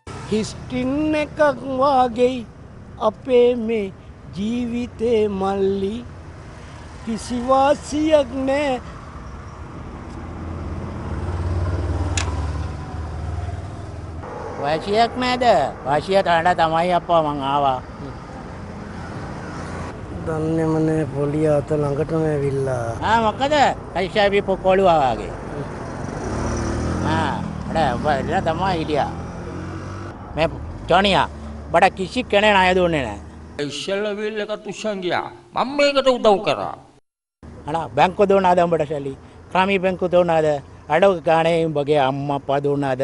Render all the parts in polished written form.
හිස්ටින් එකක් වාගෙයි අපේ මේ ජීවිතේ මල්ලි කිසිවාසියක් නෑ. වාසියක් නෑද? වාසිය තඩ තමයි අප්පා මං ආවා. දන්නේම නෑ පොලිය අත ළඟටම ඇවිල්ලා. මොකද? කයිෂාවි පොකොළුවා වගේ. ඔබ එලා තමයි හිටියා. මේ ජොනියා බඩ කිසි කෙනෙක් ණය දුන්නේ නැහැ. ඉස්සෙල්ලා වීල් එකත් උස්සන් ගියා. මම මේකට උදව් කරා. බැංකුව දුන්නාද උඹට සල්ලි? ග්‍රාමීය බැංකුව දුන්නාද? අඩෝ ගානේ උඹගේ අම්මා අප්පා දුන්නාද?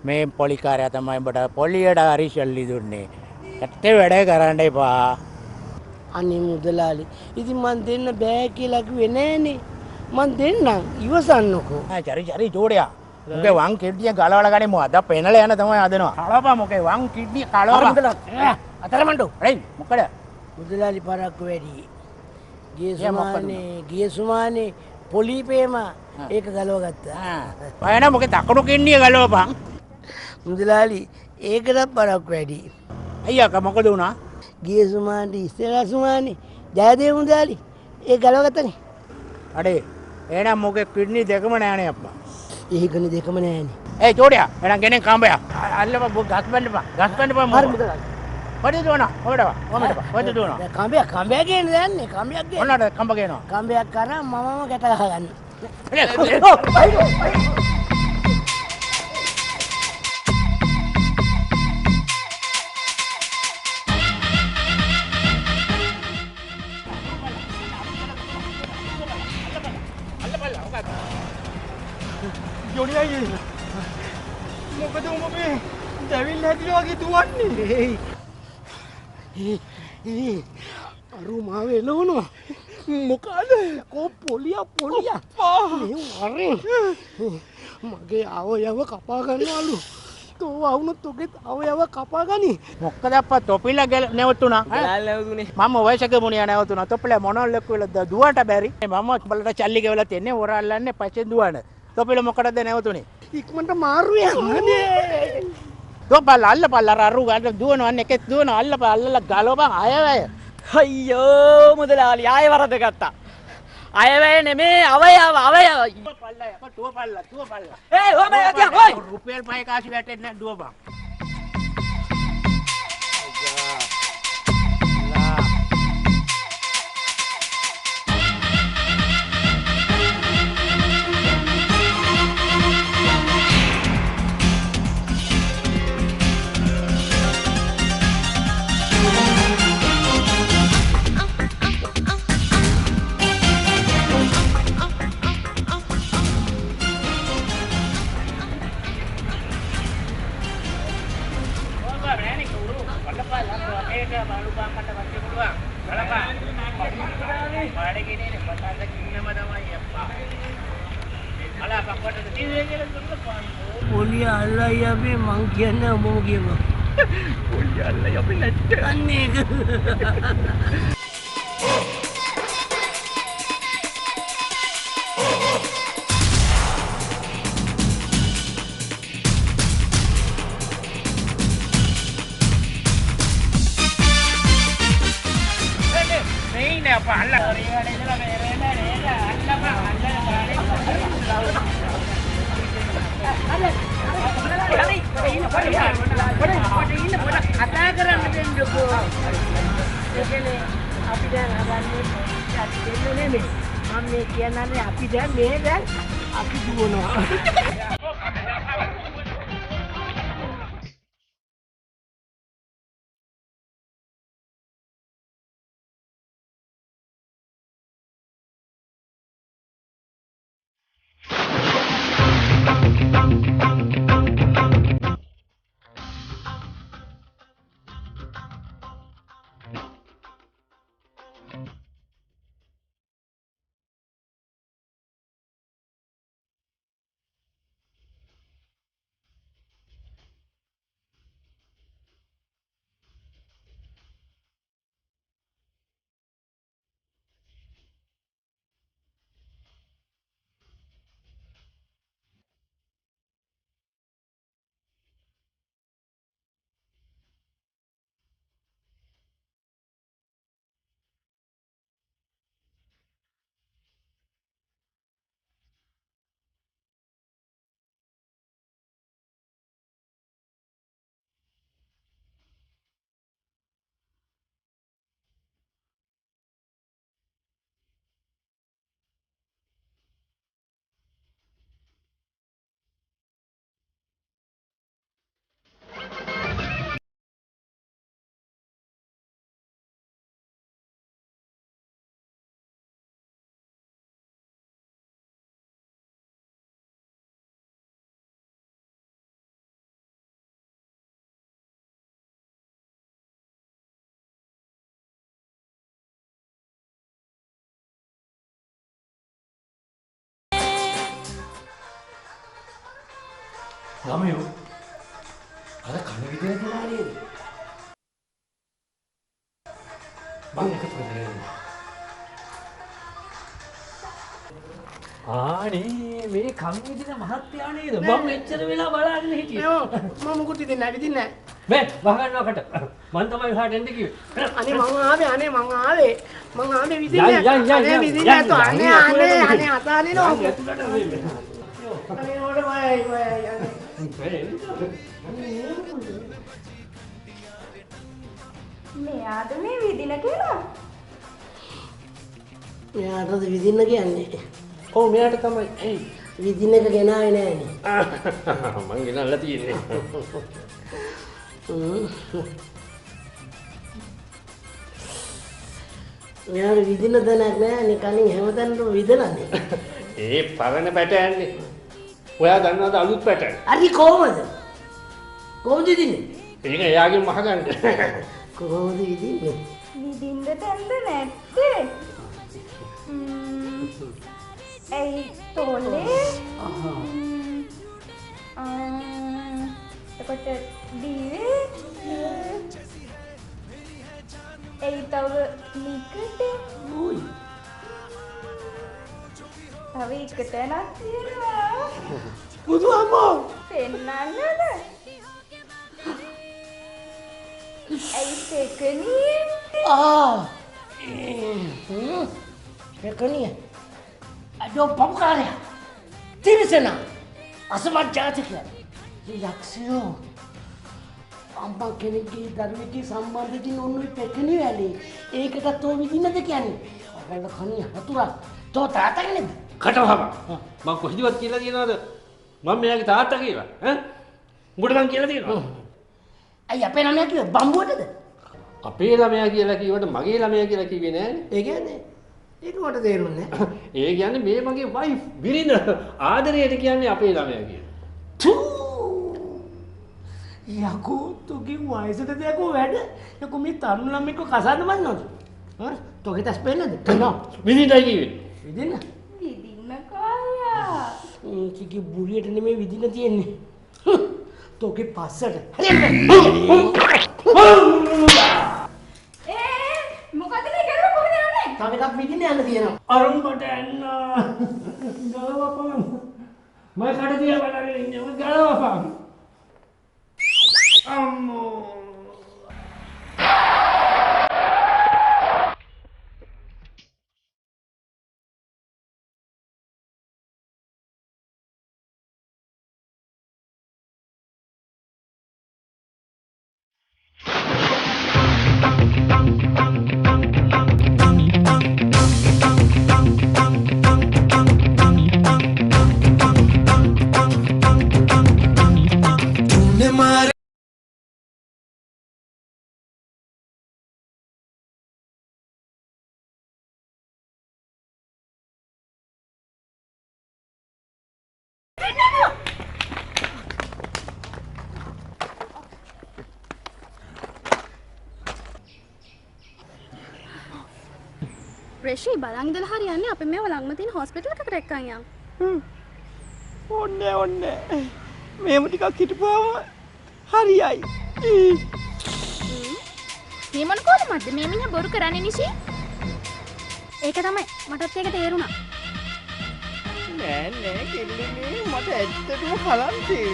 මේ පොලිකාරයා තමයි උඹට පොලියට හරි සල්ලි දුන්නේ. ඇත්තේ වැඩේ කරන්න එපා. අනේ මුදලාලි ඉතින් මන් දෙන්න බෑ කියලා කිව්වේ නෑනේ. මන් දෙන්නම් ඉවසන්නකෝ. චරි ජෝඩයා. මොකේ වං කිඩ්නිය ගලවලා ගන්නේ මොකද? පෙනල යන තමයි හදනවා. කලවපා මොකේ වං කිඩ්නිය කලවපා. අතරමඬු. ඇයි මොකද? මුදලාලි පරක්කු වැඩි. ගිය සුමානේ පොලිපේම ඒක ගලව ගත්තා. වයන මොකේ දකුණු කිඩ්නිය ගලවපන්. මුදලාලි ඒකටත් පරක්කු වැඩි. අයියා මොකද වුණා? ගිය සුමානේ ඉස්සෙල්ලා සුමානේ ජයදේව මුදලාලි ඒ ගලව ගත්තනේ. අඩේ එහෙනම් මොකේ කිඩ්නි දෙකම නෑනේ අප්පා. ඒකනේ දෙකම නෑනේ. ඒ ජෝඩයා එහෙනම් ගෙනෙන් කම්බයක්. අල්ලපන් ගස් බන්න එපා. ගස් බන්න එපා. හරි මුදලාලි. වඩේ දුවනවා. ඔමඩපා. වඩේ දුවනවා. කම්බයක් ගේන්න යන්නේ කම්බයක් ගේන්න. ඔන්නට කම්බ ගේනවා. කම්බයක් කරා මමම ගැට ගහගන්න. ජොනියයි මොකද උඹ මේ දැවිල්ල හැදිලා වගේ දුවන්නේ? අරු මාව එළවනවා. මොකද? කෝ පොලිය මගේ අවයව කපා ගන්නවලු. තෝ වුණොත් ඔගෙත් අවයව කපා ගනි. මොකද අප්පා තොපිල නැවතුණා. නැවතුනේ. මම වයසක මුණියා නැවතුණා. තොපිල මොනල්ලක් වෙලද දුවට බැරි. මම බලට චල්ලි ගෙවලා තියන්නේ හොරල්ලන්නේ පස්සේ දුවන. තොපිල මොකටද නැවතුනේ? ඉක්මනට මාරු යන්නේ. තොපල් අල්ලපල් අරු ගන්න දුවනවා එකෙක් දුවනවා අල්ලලා ගලවපන් අයවැය. අයියෝ මුදලාලි ආයෙ වරද ගත්තා. අයවැය නෙමේ අවයව. දුවපල්ලා. ඒ ඕම යතිය හොයි. රුපියල් 5 කාසි වැටෙන්නේ නැහැ දුවපන්. පොලිය අල්ලයි අපි මං කියන්නේ ඔබම කියපන්. පොලිය අල්ලයි අපි නැත්තේ. අන්නේ ඒක. අපි දැන් හදන්නේ අපි දෙන්නේ නෙමෙයි. මම මේ කියන්නේ අපි දැන් මේ දැන් අපි දුවනවා. ගමයෝ අර කන විදියට තුනා නේද? මම එකතු කරගෙන ආනේ මේ කන් විදින මහත්යා නේද? මම එච්චර වෙලා බලන්න හිටියේ. මම මොකුත් ඉතින් නැහැ විදින් නැහැ. මේ වහගන්නවකට මං තමයි හාට එන්න කිව්වේ. අනේ මං ආවේ විදින් යන්, නැහැ. යන්, යන්, අනේ යන්, විදින් යන්, නැහැ. යන්, අනේ අතානේ නෝ. අනේ ඕඩ වයි. මෙයාද මේ විදින කියලා? මෙයාටද විදින්න කියන්නේ. ඔව් මෙයාට තමයි. එයි විදින එක ගෙනාවේ නෑනේ. මං ගෙනල්ලා තියෙන්නේ. මෙයාට විදින දණක් නෑනේ. කලින් හැමතැනම විදලානේ. ඒ පරණ පැටයන්නේ. ඔයා දන්නවද අලුත් පැටයන්? හරි කොහමද? කොහොමද විදින්නේ? ඒක එයාගෙන් මහගන්න. කොහොමද විදින්නේ? විදින්න තැන්ද නැත්තේ? ඇයි තෝලේ? එතකොට දීවේ? ඇයි තව නිකට? උයි. තව එක තැනක් තියෙනවා. බුදු අම්මෝ. පෙන්නන්නද? ඇයි සෙකනියේ? එකනිය. අදෝ පොම්කාරය. තිරසන. අසමත් ජාතිකය. යක්ෂයෝ. අම්මා කෙනෙක්ගේ දරුවෙක්ගේ සම්බන්ධයෙන් ඔන්නෝයි පෙකණි වැලේ. ඒකටත් තෝ විදින්නද කියන්නේ. ඔයාලා කණිය හතුරා. තෝ තාත්තගේ නේද? කටවහම. මං කොහෙදවත් කියලා තියනවද? මම මෙයාගේ තාත්තා කියලා. ඈ? උඹට මං කියලා තියනවා. අයි අපේ ළමයා කිව්වේ බම්බුවටද? අපේ ළමයා කියලා කිව්වට මගේ ළමයා කියලා කිව්වේ නෑනේ. ඒ කියන්නේ ඒක මට තේරුන්නේ නැහැ. ඒ කියන්නේ මේ මගේ වයිෆ් විරින ආදරයට කියන්නේ අපේ ළමයා කියලා. යකෝ තුගේ වයසට දෙයක්ෝ වැඩ. යකෝ මේ තරුණ ළමෙක්ව කසාද බන්නවද? හා? තෝගේ තස් පෙන්නද? කනවා. විදින්නයි කිව්වේ. විදින්න? විදින්න කායා? කිකි බුරියට නෙමෙයි විදින්න තියෙන්නේ. තෝගේ පස්සට. මොකද මේ කරුව කොහෙද යන්නේ? තව එකක් විදින්න යන්න තියෙනවා. අරුම්බට එන්න. ගලවපන්. මම කඩ තියා බලන්නේ ඉන්නේ. මම ගලවපන්. අම්මෝ. රේෂි බලන් ඉඳලා හරියන්නේ අපි මේව ළඟම තියෙන හොස්පිටල් එකකට එක්කන් යන්. ඔන්නේ. මේව ටිකක් හිටපුවාම හරියයි. මේ මොන කොලමද මේ මිනිහා බොරු කරන්නේ නිසි? ඒක තමයි මටත් ඒක තේරුණා. නෑ කෙල්ලනේ මට ඇත්තටම කලන්තේ.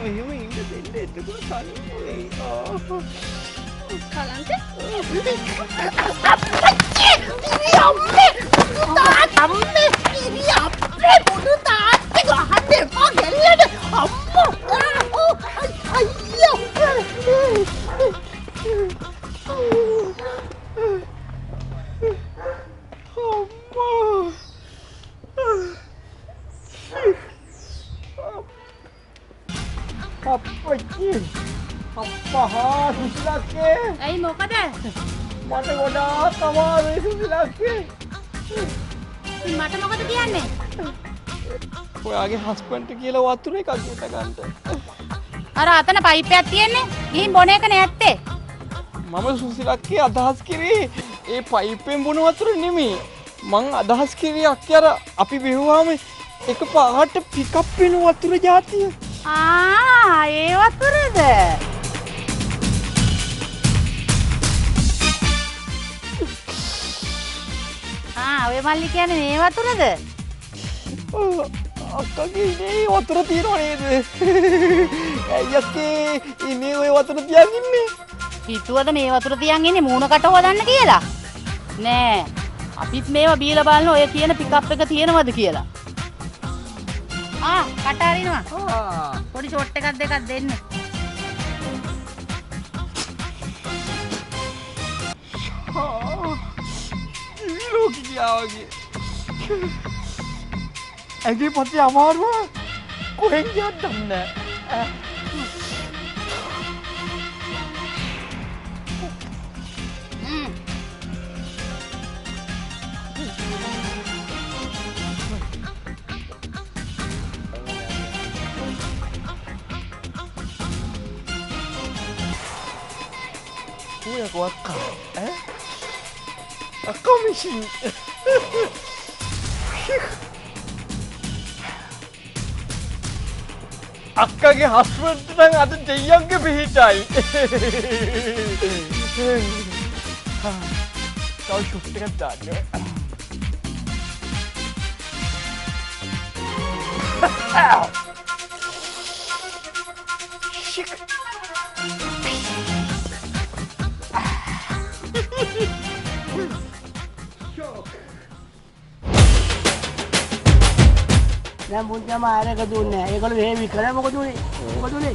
මෙහෙම ඉන්න දෙන්න එතකොට කලින් කලන්තේ? අප්පා සුසිලක්කේ ඇයි මොකද? මට ගොඩාක් අමාරුයි සුසිලක්කේ. මට මොකද කියන්නේ? ඔයාගේ හස්බන්ඩ් කියලා වතුර එකක් දුන්න ගන්න. අර අතන පයිප්පයක් තියෙන්නේ. ගිහින් බොන එක නැත්තේ. මම සුසිලක්කේ අදහස් කරේ ඒ පයිප්පෙන් බොන වතුර නෙමෙයි. මං අදහස් කරේ අක්කේ අර අපි බෙහුවාම එක පාට පිකප් වෙන වතුර જાතිය. ඒ වතුරද? ඔය මල්ලි කියන්නේ මේ වතුරද? අක්කගේ ඉනේ වතුර තියනව නේද? ඇයි අක්කේ ඉනේ ඔය වතුර තියන් ඉන්නේ? හිතුවද මේ වතුර තියන් ඉන්නේ මූණකට හොදන්න කියලා? නෑ. අපිත් මේවා බීලා බලන ඔය කියන පිකප් එක තියෙනවද කියලා. කට අරිනවා. පොඩි ෂොට් එකක් දෙකක් දෙන්න. ලෝකෙ ගියා වගේ. ඇඟේ පොතේ අමාරුව කොහෙන් ගියත් දන්නේ නැහැ. Kuya ko akka. Akka machine. අක්කගේ හස්බන්ඩ් නම් අද දෙයියන්ගේ පිහිටයි. තව ෂුට් එකක් දාන්න. ෂික්. දැන් මුන්ටම ආරක දුන්නේ නැහැ. ඒගොල්ලෝ මෙහෙම විකලා මොකද උනේ? මොකද උනේ?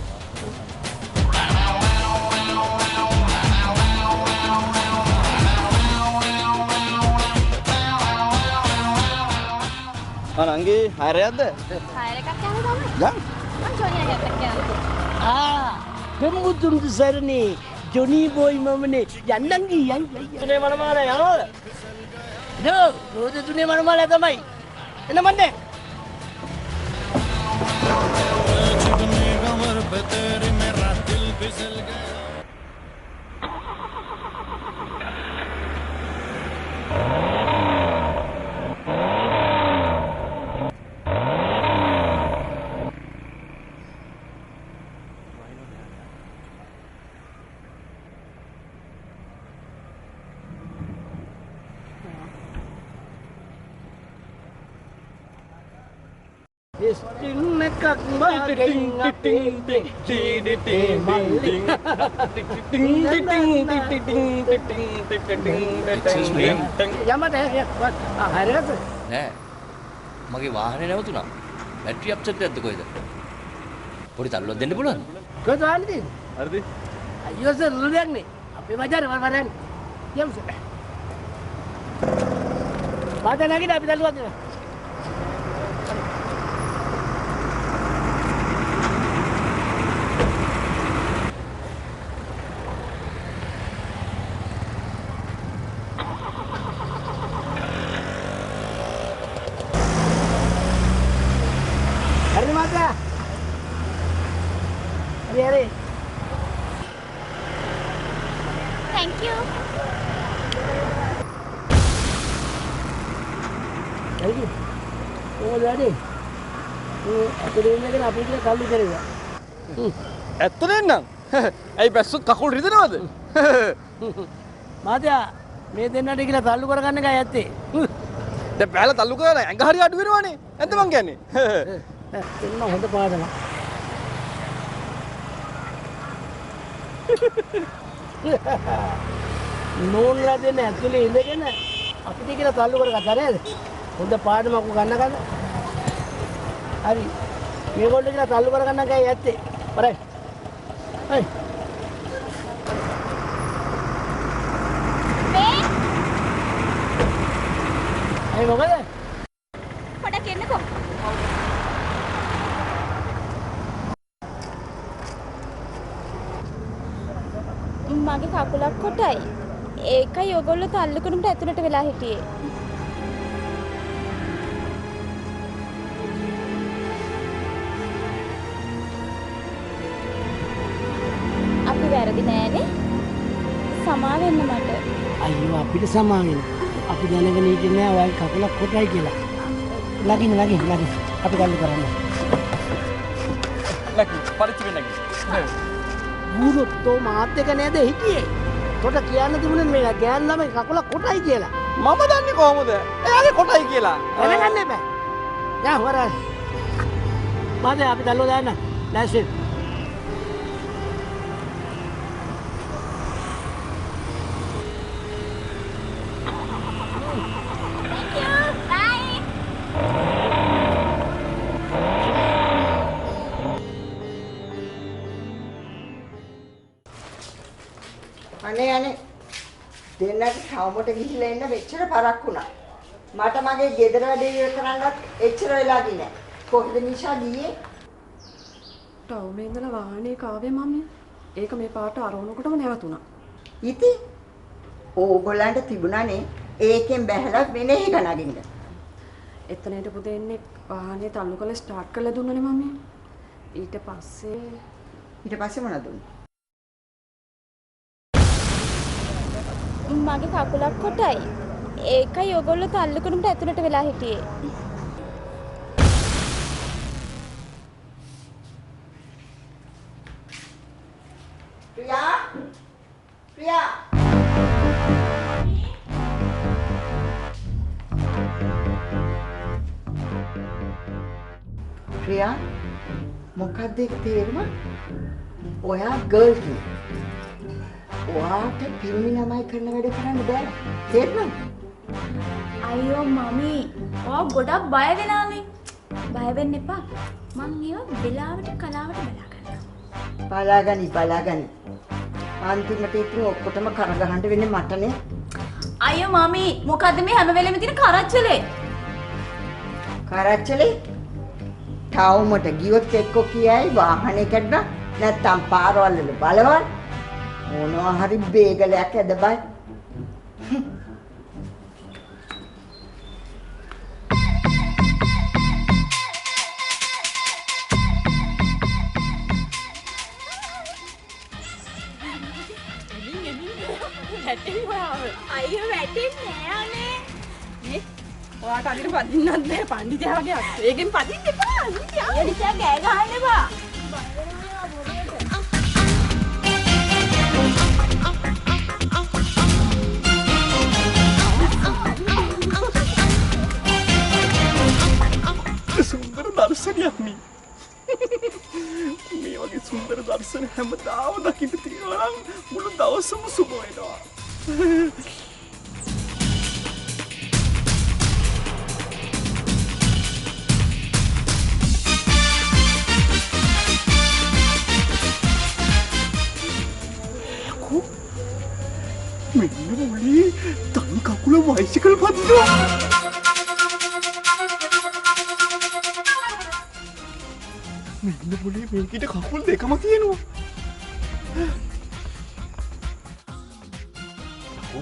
අනංගි හරයක්ද? හයර එකක් යනවා තමයි. ගම්. මං ජොනියා ගැටක් යනවා. දෙමුතුන් සරනේ ජොනි බොයි මමනේ යන්නම් ගියයි. තුනේ මනමාල යනවද? නෝ රෝද තුනේ මනමාල තමයි. එන්න මන්නේ. Isting nekak bageng ting ting ting ting ting නෑ. මගේ වාහනේ නැවතුණා. බැටරි අප්සෙට් එකක්ද කොහෙද? පොඩි තල්ලුවක් දෙන්න පුළුවන්ද? කොහෙද ආන්නේ තියෙන්නේ? හරිද? අයියෝ සර් රුලියක්නේ. අපේ බજાર වරවරන්. යමු සර්. පාද නැගිට අපි තල්ලුවක් දෙනවා. Hari mata. Hari. Thank you. Hari. Oh, jadi. Aku dia kan apa dia kali kरेगा. ඇත්ත දෙන්නම්. ඇයි බැස්සොත් කකුල් රිදෙනවද? මාතයා මේ දෙන්නට කියලා තල්ලු කරගන්න එකයි ඇත්තේ. දැන් බෑලා තල්ලු කරලා ඇඟ හරි අඩු වෙනවනේ. නැද්ද මං කියන්නේ? එන්න හොඳ පාඩමක්. නෝන්ලා දෙන්න ඇතුලේ ඉඳගෙන අපිට කියලා තල්ලු කරගත්තා නේද? හොඳ පාඩමක් ගන්න ගන්න. හරි. මේගොල්ලෝ කියලා තල්ලු කරගන්න එකයි ඇත්තේ. බරයි. හයි. මේ අය මොකද? පොඩක් එන්නකෝ. මගේ කකුලක් කොටයි. ඒකයි ඔයගොල්ලෝ තල්ලු කරමුට ඇතුළට වෙලා හිටියේ. අපි වැරදි නෑනේ. සමා වෙන්න මට. අයියෝ අපිට සමාවෙන්න. අපි දැනගෙන හිටියේ නෑ ඔයගේ කකුලක් කොටයි කියලා. ලගින් අපි තල්ලු කරන්න. නැගි. පරිච්ඡේදය නැගි. ඌරොත්තෝ මාත් එක නේද හිටියේ. තොට කියන්න තිබුණේ මේ ගෑන් ළමයි කකුල කොටයි කියලා. මම දන්නේ කොහොමද? එයාගේ කොටයි කියලා. දැනගන්න එපා. යා හොරා. මාදේ අපි දැල්ලෝ දාන්න. ලෑස්ති. අනේ අනේ දෙන්නට ටවුමට ගිහිල්ලා එන්න මෙච්චර පරක් වුණා. මට මගේ ගෙදර වැඩේ ඉවර කරන්නත් එච්චර වෙලා ගියේ නෑ. කොහෙද නිෂා ගියේ? ටවුමේ ඉඳලා වාහනේ කාවේ මම්මිය. ඒක මේ පාට අරවනකොටම නැවතුණා. ඉතින් ඕගොල්ලන්ට තිබුණානේ ඒකෙන් බැහැලා වෙනේ එක නගින්න. එතන හිටපු දෙන්නේ වාහනේ තල්ලු කරලා ස්ටාර්ට් කරලා දුන්නනේ මම්මිය. ඊට පස්සේ මොනවද දුන්නේ? මගේ කකුලක් කොටයි. ඒකයි ඔයගොල්ලෝ තල්ලු කරුම්ට ඇතුළට වෙලා හිටියේ. ප්‍රියා ප්‍රියා ප්‍රියා මොකක්ද ඒක තේරුම? ඔයා ගර්ල් කී. ඔයාට පිරිමි ළමයි කරන වැඩ කරන්න බෑ. තේරුණාද? අයියෝ මමී. ඔයා ගොඩක් බය වෙනානේ. බය වෙන්න එපා. මං ඒව වෙලාවට කලාවට බලා ගන්නවා. බලාගනි. අන්තිමට ඉතින් ඔක්කොටම කරගහන්න වෙන්නේ මටනේ. අයියෝ මමී මොකද්ද මේ හැම වෙලෙම තියෙන කරච්චලේ? කරච්චලේ? ටවුමට ගියොත් එක්ක කියයි වාහනේ කඩන නැත්තම් පාරවල් වල බලවල් මොනවා හරි බේගලයක් ඇද බයි. අයියෝ වැටෙන්නේ නෑ අනේ. නේ ඔයාට අදින පදින්නත් බෑ පණ්ඩිතයා වගේ ඒකෙන් පදින්න එපා. අයියෝ නිසා ගෑ ගහන්න එපා. සුන්දර දර්ශනයක් නේ. මේ වගේ සුන්දර දර්ශන හැමදාම දකින්න තියෙනවා නම් මුළු දවසම සුබ වෙනවා. මෙන්න මොලේ තනි කකුල බයිසිකල් පදිනවා. මෙන්න මොලේ මේකිට කකුල් දෙකම තියෙනවා.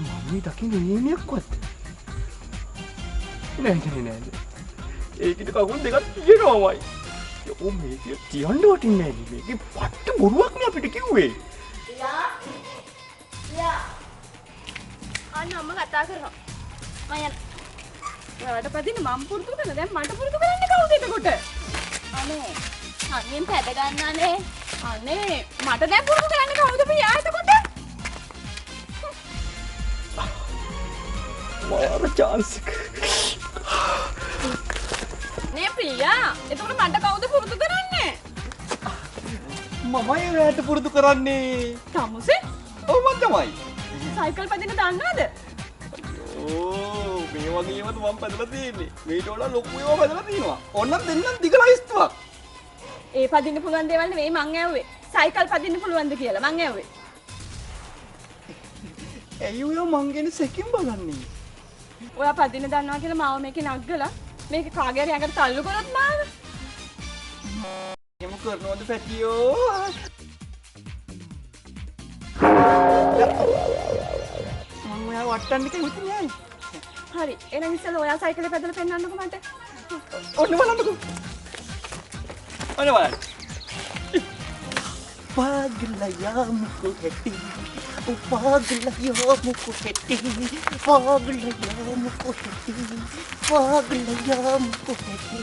මම්මී දකින්න නේමියක්වත් නෑ. ඒකිට කකුල් දෙකක් තියෙනවාමයි. යෝ මේක තියන්න වටින්නේ නෑ. මේක පට්ට බොරුවක් නේ අපිට කිව්වේ. අන්න අම්ම කතා කරනවා. මම යන්න. ඔයාලට පදින්න මම පුරුදු කරන දැන් මට පුරුදු කරන්න කවුද එතකොට? අනේ අනින් පැද ගන්නානේ. අනේ මට දැන් පුරුදු කරන්න කවුද පියා එතකොට? මොයාර chance එක. නේ ප්‍රියා එතකොට මට කවුද පුරුදු කරන්නේ? මමයි ඔයාට පුරුදු කරන්නේ. තමුසේ? ඔව් මම තමයි. සයිකල් පදින්න දන්නවද? ඕ මේ වගේ ඒවත් මම පැදලා තියෙන්නේ. මේට වඩා ලොකු ඒවා පැදලා තියෙනවා. ඕන්නම් දෙන්නම් දිග ලයිස්තුවක්. ඒ පදින්න පුළුවන් දේවල් නෙවෙයි මං ඇහුවේ. සයිකල් පදින්න පුළුවන්ද කියලා මං ඇහුවේ. ඇයි ඔයා මං ගැන සැකින් බලන්නේ? ඔයා පදින්න දන්නවා කියලා මාව මේකේ නග්ගලා මේක කාගේ හරි යකට තල්ලු කරොත් මාව. එහෙම කරනවද පැටියෝ? මම ඔයා වට්ටන්න කැමති නෑ. හරි එහෙනම් ඉස්සෙල්ලා ඔයා සයිකලේ පැදලා පෙන්නන්නකෝ මට. ඔන්න බලන්නකෝ. ඔන්න බලන්න. පාගල යාමුකු හෙටි. පාගල යාමුකු හෙටි. පාගල යාමුකු හෙටි. පාගල යාමුකු හෙටි.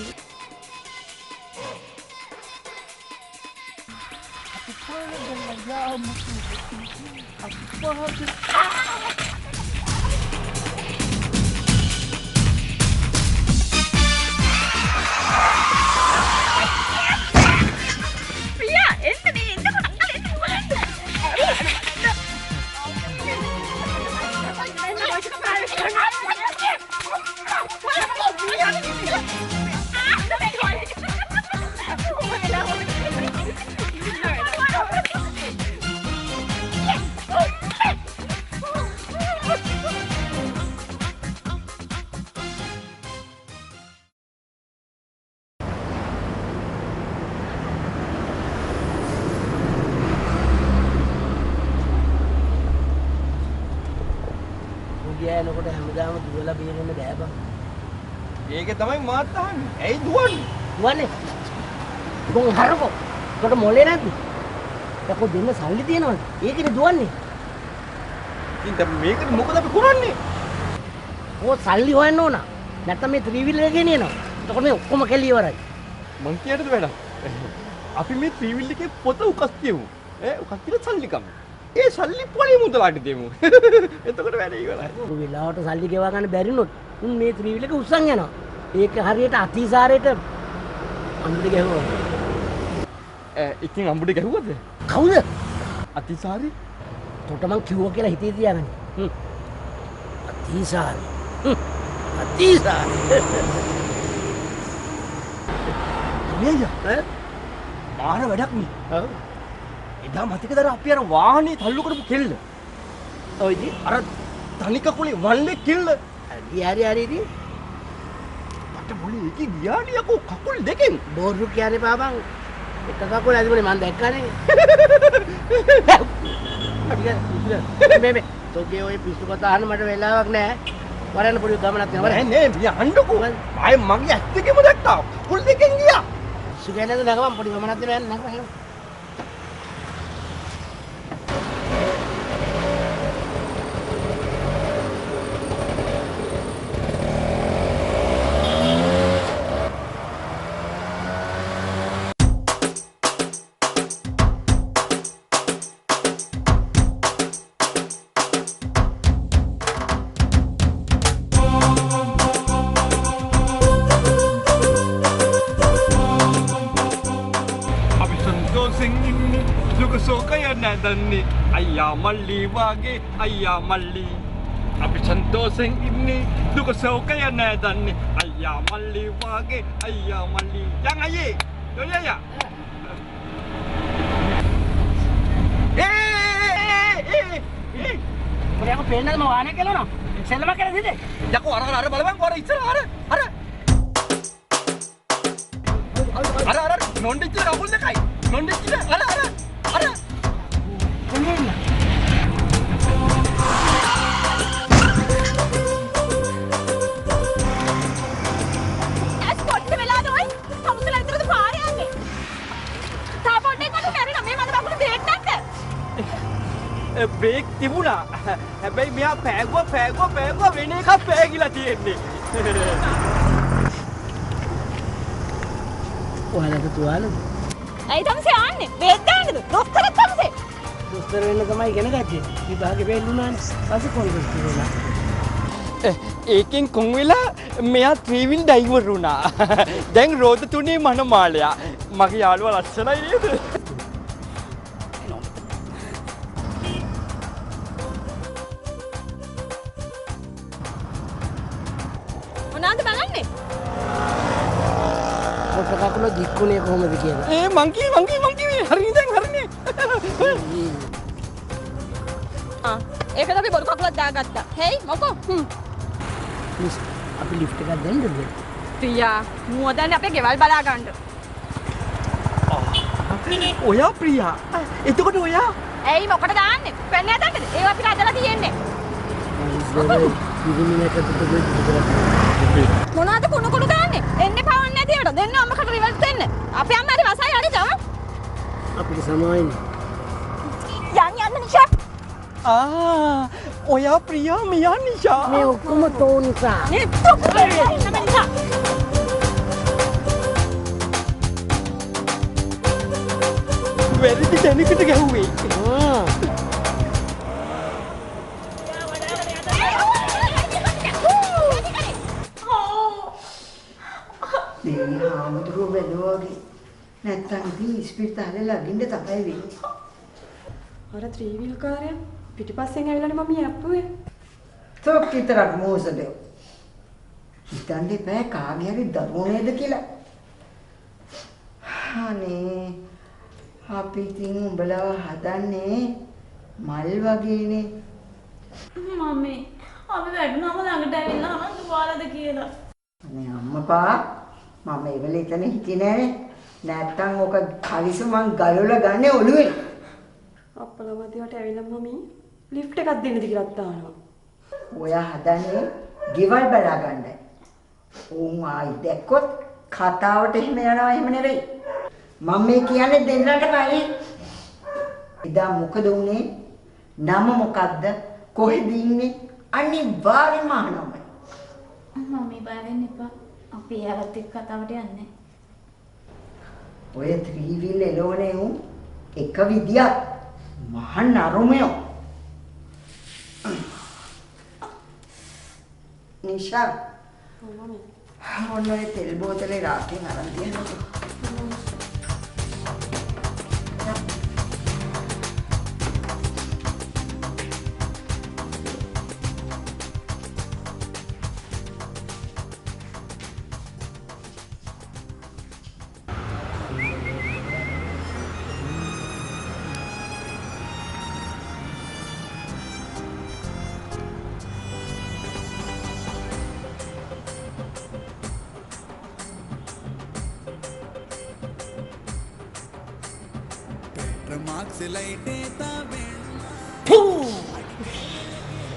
යනකොට හැමදාම දුවලා බේරෙන්න බෑ බං. ඒක තමයි මාත් අහන්නේ. ඇයි දුවන්නේ? දුවන්නේ. කොන් හරකෝ. කොට මොලේ නැද්ද? යකෝ දෙන්න සල්ලි තියනවද? ඒකනේ දුවන්නේ. ඉතින් දැන් මේකට මොකද අපි කරන්නේ? ඕ සල්ලි හොයන්න ඕන. නැත්නම් මේ ත්‍රිවිල් එක ගෙනියනවා. එතකොට මේ ඔක්කොම කැලි ඉවරයි. මං කියන්නද වැඩක්? අපි මේ ත්‍රිවිල් එකේ පොත උකස් කියමු. උකස් කියලා සල්ලි කමු. ඒ සල්ලි පොලි මුදලට දෙමු. එතකොට වැඩ ඉවරයි. ඔය වෙලාවට සල්ලි ගෙවා ගන්න බැරි නොත් උන් මේ ත්‍රිවිල් එක උස්සන් යනවා. ඒක හරියට අතිසාරයට අම්බුඩ ගැහුවා. ඉතින් අම්බුඩ ගැහුවද? කවුද? අතිසාරි. තොට මං කිව්වා කියලා හිතේ තියාගන්න. අතිසාරි. අතිසාරි. අයියා මාන වැඩක් නේ. ඔව්. එදා මතකද අපි අර වාහනේ තල්ලු කරපු කෙල්ල? ඔය ඉතින් අර තනික කුලේ වල්ලේ කෙල්ල. හරි ඉතින්. මට මොලේ ඒකේ ගියානේ යකෝ කකුල් දෙකෙන්. බෝරු කියන්නේ පාපන්. එක කකුල ඇතුලේ මං දැක්කනේ. මේ තෝගේ ඔය පිස්සු කතා අහන්න මට වෙලාවක් නැහැ. වරන්න පොඩි ගමනක් යනවා. නෑ යන්නකෝ. ආයේ මගේ ඇස් දෙකෙම දැක්කා. කකුල් දෙකෙන් ගියා. සුගෑනද නැගමන් පොඩි ගමනක් දෙනවා යන්න නැගමන්. දන්නේ අයියා මල්ලි වාගේ අයියා මල්ලි අපි සන්තෝෂෙන් ඉන්නේ දුක සෝකය නෑ දන්නේ අයියා මල්ලි වාගේ අයියා මල්ලි යන් අයියේ යෝයා ඔයා කො පේන්නද මම වාහනේ කෙලනවා සෙල්ලම කරලා දිදේ යකෝ අර බලපන් කොර ඉස්සර අර නොන්ඩිච්ච කකුල් දෙකයි නොන්ඩිච්ච අර බ්‍රේක් තිබුණා. හැබැයි මෙයා පෑගුවා වෙන එකක් පෑගිලා තියෙන්නේ. ඔයාලට තුවාලද? ඇයි තමසේ ආන්නේ? බේත් දාන්නද? දොස්තරත් තමසේ. දොස්තර වෙන්න තමයි ඉගෙන ගත්තේ. විභාගේ ෆේල් වුණානේ. පස්සේ කොන්දස් වුණා. ඒකෙන් කොන් වෙලා මෙයා ත්‍රිවිල් ඩයිවර් වුණා. දැන් රෝද තුනේ මනමාලයා. මගේ යාළුවා ලස්සනයි නේද? මොනවාද බලන්නේ? කකුල දික්කුනේ කොහොමද කියලා. මංකී හරිනේ හරිනේ. ඒකද අපි බොරු කකුලක් දාගත්තා. හේයි මොකෝ? ප්ලීස් අපි ලිෆ්ට් එකක් දෙන්නද? ප්‍රියා මුවදන්නේ අපේ ගෙවල් බලා ගන්න. ඔයා ප්‍රියා. එතකොට ඔයා ඇයි මොකට දාන්නේ? පෙන්නේ නැතද? ඒව අපිට අදලා තියෙන්නේ. මොනවද කුණු දාන්නේ? එන්නේ පවන්නේ නැතිවට. දෙන්න අම්මකට රිවර්ස් දෙන්න. අපේ අම්මා හරි වසයි හරි ගම. අපිට සමාවෙන්නේ. යන්න නිෂා. ඔයා ප්‍රියා මෙයා නිෂා. මේ ඔක්කොම තෝ නිසා. නේ නිෂා. වැරදි තැනකට ගැහුවේ. දෙවි හාමුදුරුවෝ බැලුවා වගේ නැත්තම් ඉතින් ඉස්පිරිතාලේ ළඟින්ද තමයි වෙන්නේ. අර ත්‍රිවිල් කාර්යය පිටිපස්සෙන් ඇවිල්ලානේ මම යප්පුවේ. තොක් විතරක් මොසද? හිතන්නේ බෑ කාගේ හරි දරුවෝ නේද කියලා. අනේ අපි ඉතින් උඹලව හදන්නේ මල් වගේනේ. මම්මී අපි වැඩුණාම ළඟට ඇවිල්ලා අහන්න දුවාලද කියලා. අනේ අම්මපා මම ඒ වෙලේ එතන හිටියේ නෑනේ. නැත්තම් ඔක කලිසමන් ගලවලා ගන්න ඔළුවේ. අප්පලා මදිවට ඇවිල්ලා මමී ලිෆ්ට් එකක් දෙන්නද කියලා තානවා. ඔයා හදන්නේ ගෙවල් බලා ගන්නයි. උන් ආයි දැක්කොත් කතාවට එහෙම යනවා එහෙම නෙවෙයි. මම මේ කියන්නේ දෙන්නට බයි. ඉදා මොකද උනේ? නම මොකද්ද? කොහෙද ඉන්නේ? අනිවාර්යයෙන්ම අහනවා. මම්මී බය වෙන්න එපා. අපි එයාලත් එක්ක කතාවට යන්නේ. ඔය ත්‍රිවිල් එළවනේ උන් එක විදියක් මහා නරුමයෝ. නිෂා ඔන්න ඔය තෙල් බෝතලේ රාකෙන් අරන් තියන්නකෝ.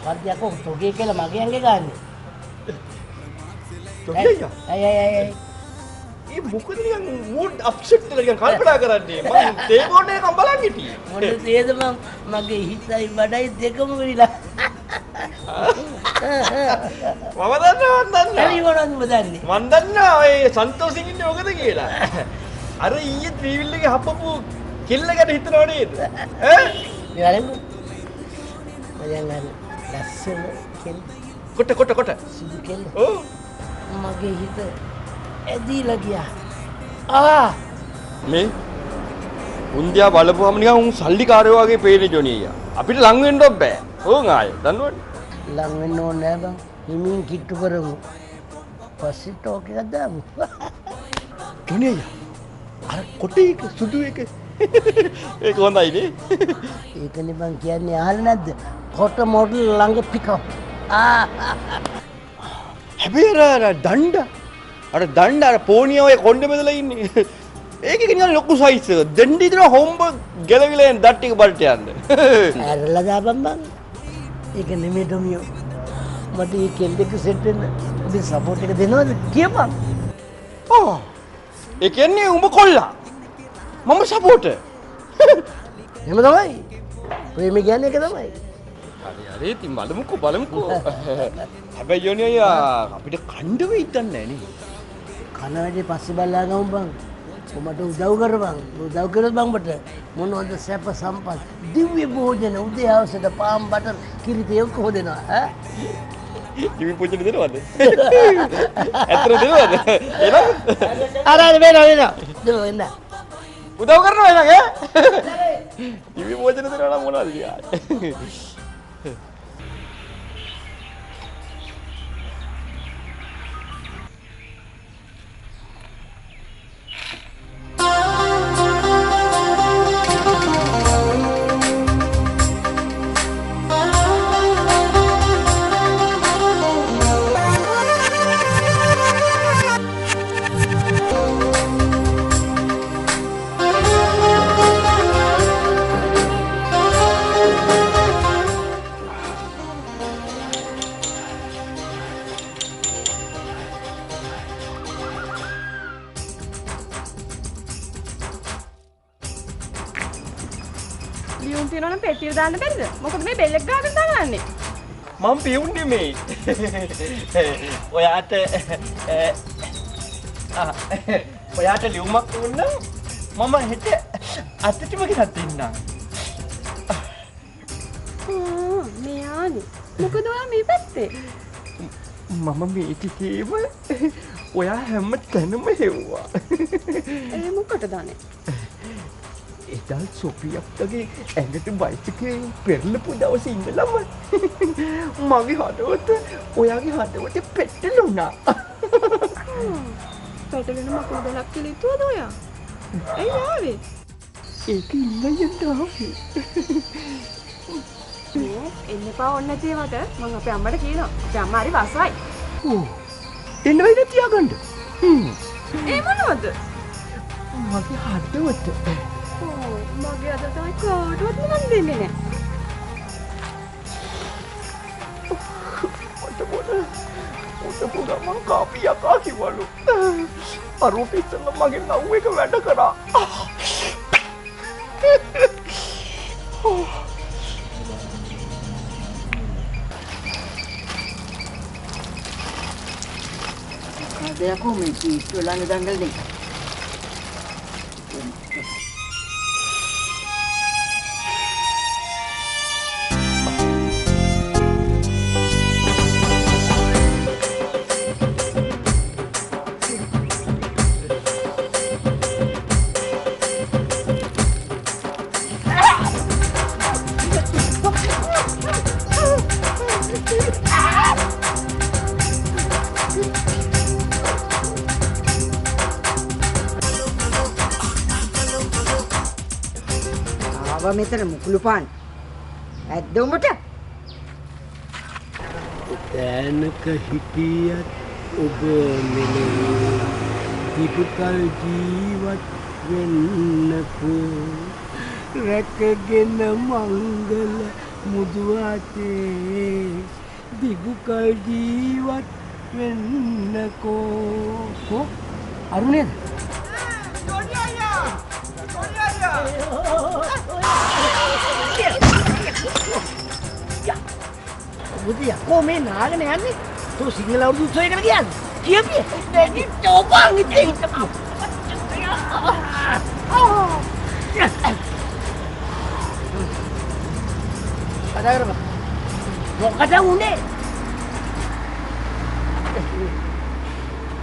වර්ධයක්කෝ තොගේ කියලා මගේ ඇඟේ ගන්න. තොගේ? අය. ඒ මොකද නිකන් මූඩ් අප්සෙට් වෙලා නිකන් කල්පනා කරන්නේ. මම තේ බෝඩ් එකක් බලන් හිටියේ. මොකද තේද මගේ හිතයි බඩයි දෙකම වෙලිලා. මම දන්නවා. හරි මොනවද උඹ දන්නේ? මන් දන්නවා ඔය සන්තෝෂින් ඉන්නේ මොකද කියලා. අර ඊයේ ත්‍රිවිල් එකේ හපපු කෙල්ල ගැන හිතනව නේද? ඈ? මෙයාලෙන්ද? මයන් අර ලස්සන කෙල්ල. කොට. සුදු කෙල්ල. ඔව්. මගේ හිත ඇදීලා ගියා. ආ! මේ උන්දියා බලපුවම නිකන් උන් සල්ලිකාරයෝ වගේ පේන්නේ ජොනි අයියා. අපිට ලං වෙන්නවත් බෑ. ඕන් ආයේ දන්නවනේ. ලං වෙන්න ඕනේ නෑ බං. හිමින් කිට්ටු කරමු. පස්සේ ටෝක් එකක් දාමු. ජොනි අයියා. අර කොටේ එක සුදු එක. ඒක හොඳයිනේ. ඒකනේ බං කියන්නේ අහලා නැද්ද? කොට මොඩල් ළඟ පිකප්. හැබැයි අර දණ්ඩ අර පෝනිය ඔය කොණ්ඩේ බෙදලා ඉන්නේ. ඒකේ නිකන් ලොකු සයිස් එක. දෙන්න ඉතන හොම්බ ගැලවිලා යන දත් ටික බලට යන්න. ඇරලා දාපන් බං. ඒක නෙමෙයි ඩොමියෝ. මට මේ කෙල්ලෙක් සෙට් වෙන්න ඔබේ සපෝට් එක දෙනවද කියපන්. ඒ කියන්නේ උඹ කොල්ලා. මම සපෝට්. එහෙම තමයි. ප්‍රේමී කියන්නේ ඒක තමයි. හරි ඉතින් බලමුකෝ. හැබැයි යෝනි අයියා අපිට කණ්ඩ වෙයි දන්නේ නැහැ නේ. කන වැඩේ පස්සේ බලලා ගමු බං. ඔබට උදව් කරපන්. උදව් කරොත් බං ඔබට මොනවද සැප සම්පත් දිව්‍ය භෝජන උදේ හවසට පාන් බටර් කිරි තේ ඔක්කොම දෙනවා ඈ. දිව්‍ය භෝජන දෙනවද? ඇත්තට දෙනවද? එනවා. අර වෙනවා. දෙන්න. උදව් කරනවා එහෙනම් ඈ. දිව්‍ය භෝජන දෙනවා නම් මොනවද කියන්නේ? ලියුම් තියනවා නම් පෙට්ටියට දාන්න බැරිද? මොකද මේ බෙල් එක ගහගෙන දාගන්නේ. මම පියුම් නෙමෙයි. ඔයාට ලියුමක් දුන්නා මම හෙට අතටම ගෙනත් දෙන්න. මෙයානේ. මොකද ඔයා මේ පැත්තේ? මම මේ ටිකේම ඔයා හැම තැනම හෙව්වා. ඒ මොකටද අනේ? එදා සොෆියක්ගේ ඇඟට බයිසිකලෙන් පෙරලපු දවසේ ඉඳලම මගේ හදවත ඔයාගේ හදවතේ පෙට්ටලුණා. පැටලෙන මකුළු ගලක් කියලා හිතුවද ඔයා? ඇයි ආවේ? ඒක ඉල්ලන්න ආවේ. එන්න එපා ඕනේ නැති ඒවට මම අපේ අම්මට කියනවා. අපේ අම්මා හරි වසයි. ඕ එන්න වෙයිද තියාගන්න. ඒ මොනවද? මගේ හදවත. මගේ අද තමයි කාටවත් මම දෙන්නේ නැහැ. මට ගමන් කාපි යකා කිව්වලු. අරුත් ඉස්සෙල්ලා මගේ නව් එක වැඩ කරා. Ada aku mesti tulang danggal ni. Abang meter mukul pan. Ada umat? තැනක හිටියත් ඔබ මෙලේ දීපකල් ජීවත් වෙන්නකෝ රැකගෙන මංගල මුදුවතේ දීපකල් ජීවත් වෙන්නකෝ අරුණේද බුදියා කොහේ නාගෙන යන්නේ? තෝ සිංහල අවුරුදු උත්සවයකට ගියාද? කියපිය. දෙවි චෝපන් ඉතින්. අදාරම. මොකද උනේ?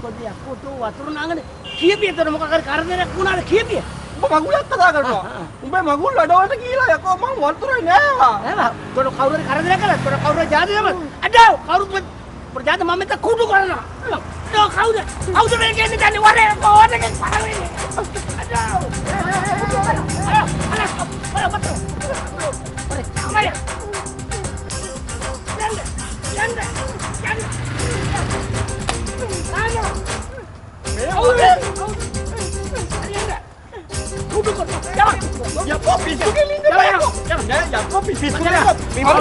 බුදියා කොටෝ වතුර නාගෙන කියපිය තර මොකක් හරි කරදරයක් වුණාද කියපිය. උඹ මගුලක් කතා කරනවා. උඹේ මගුල් වැඩවලට ගිහලා යකෝ මම වතුරේ නෑ. නෑ තොර කවුරු හරි කරදරයක් කළා. තොර කවුරු ජාති නම. අඩෝ කවුරුත් ප්‍රජාත මම මෙතන කුඩු කරනවා. තෝ කවුද? කවුද මේ කියන්නේ දැන් වරේ කොහොමද පරවෙන්නේ? අඩෝ.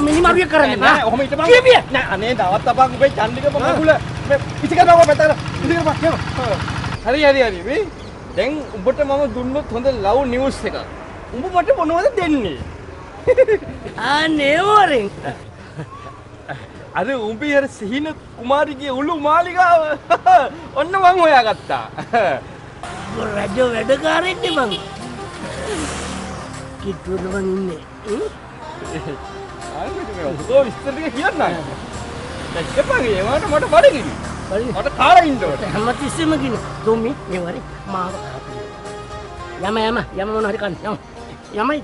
මිනිමරුවේ කරන්නේ නෑ ඔහොම හිටපන් කියපිය නෑ අනේ දවස් තපක් උඹේ චන්දික මගුල මේ පිටිකරනවා පැත්තකට පිටිකරපන් හරි මේ දැන් උඹට මම දුන්නොත් හොඳ ලව් නිවුස් එකක් උඹ මට මොනවද දෙන්නේ අනේ වරෙන් අර උඹේ අර සිහින කුමාරිගේ උළු මාලිගාව ඔන්න මං හොයාගත්තා රජ වැඩකාරයෙක් නේ මං කිට්ටුවද මං ඉන්නේ ඔය විස්තර ටික කියන්න දැන් එපා ඒවට මට බඩගිනි මට කාලා ඉන්න ඕනේ හැමතිස්සෙම කින තුමි මේ වරේ මාව යම මොන හරි කන්න යමයි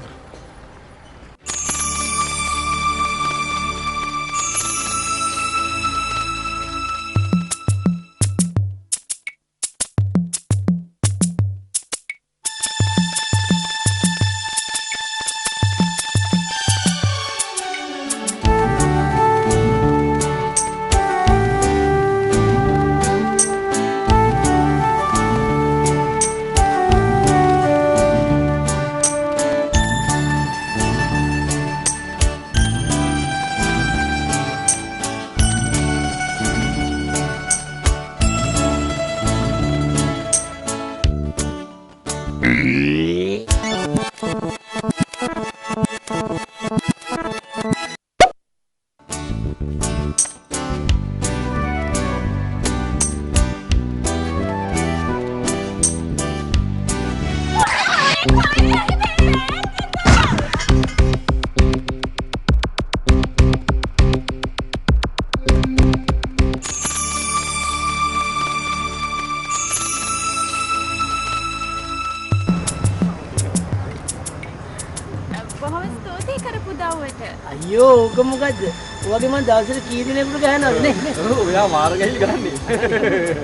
ස්තුතියි කරපු දව්වට. අයියෝ ඕක මොකද්ද? ඔයගේ මං දවසට කී දිනෙකට ගහනවද නේ? ඔව් ඔයා මාර ගහයි ගන්නේ.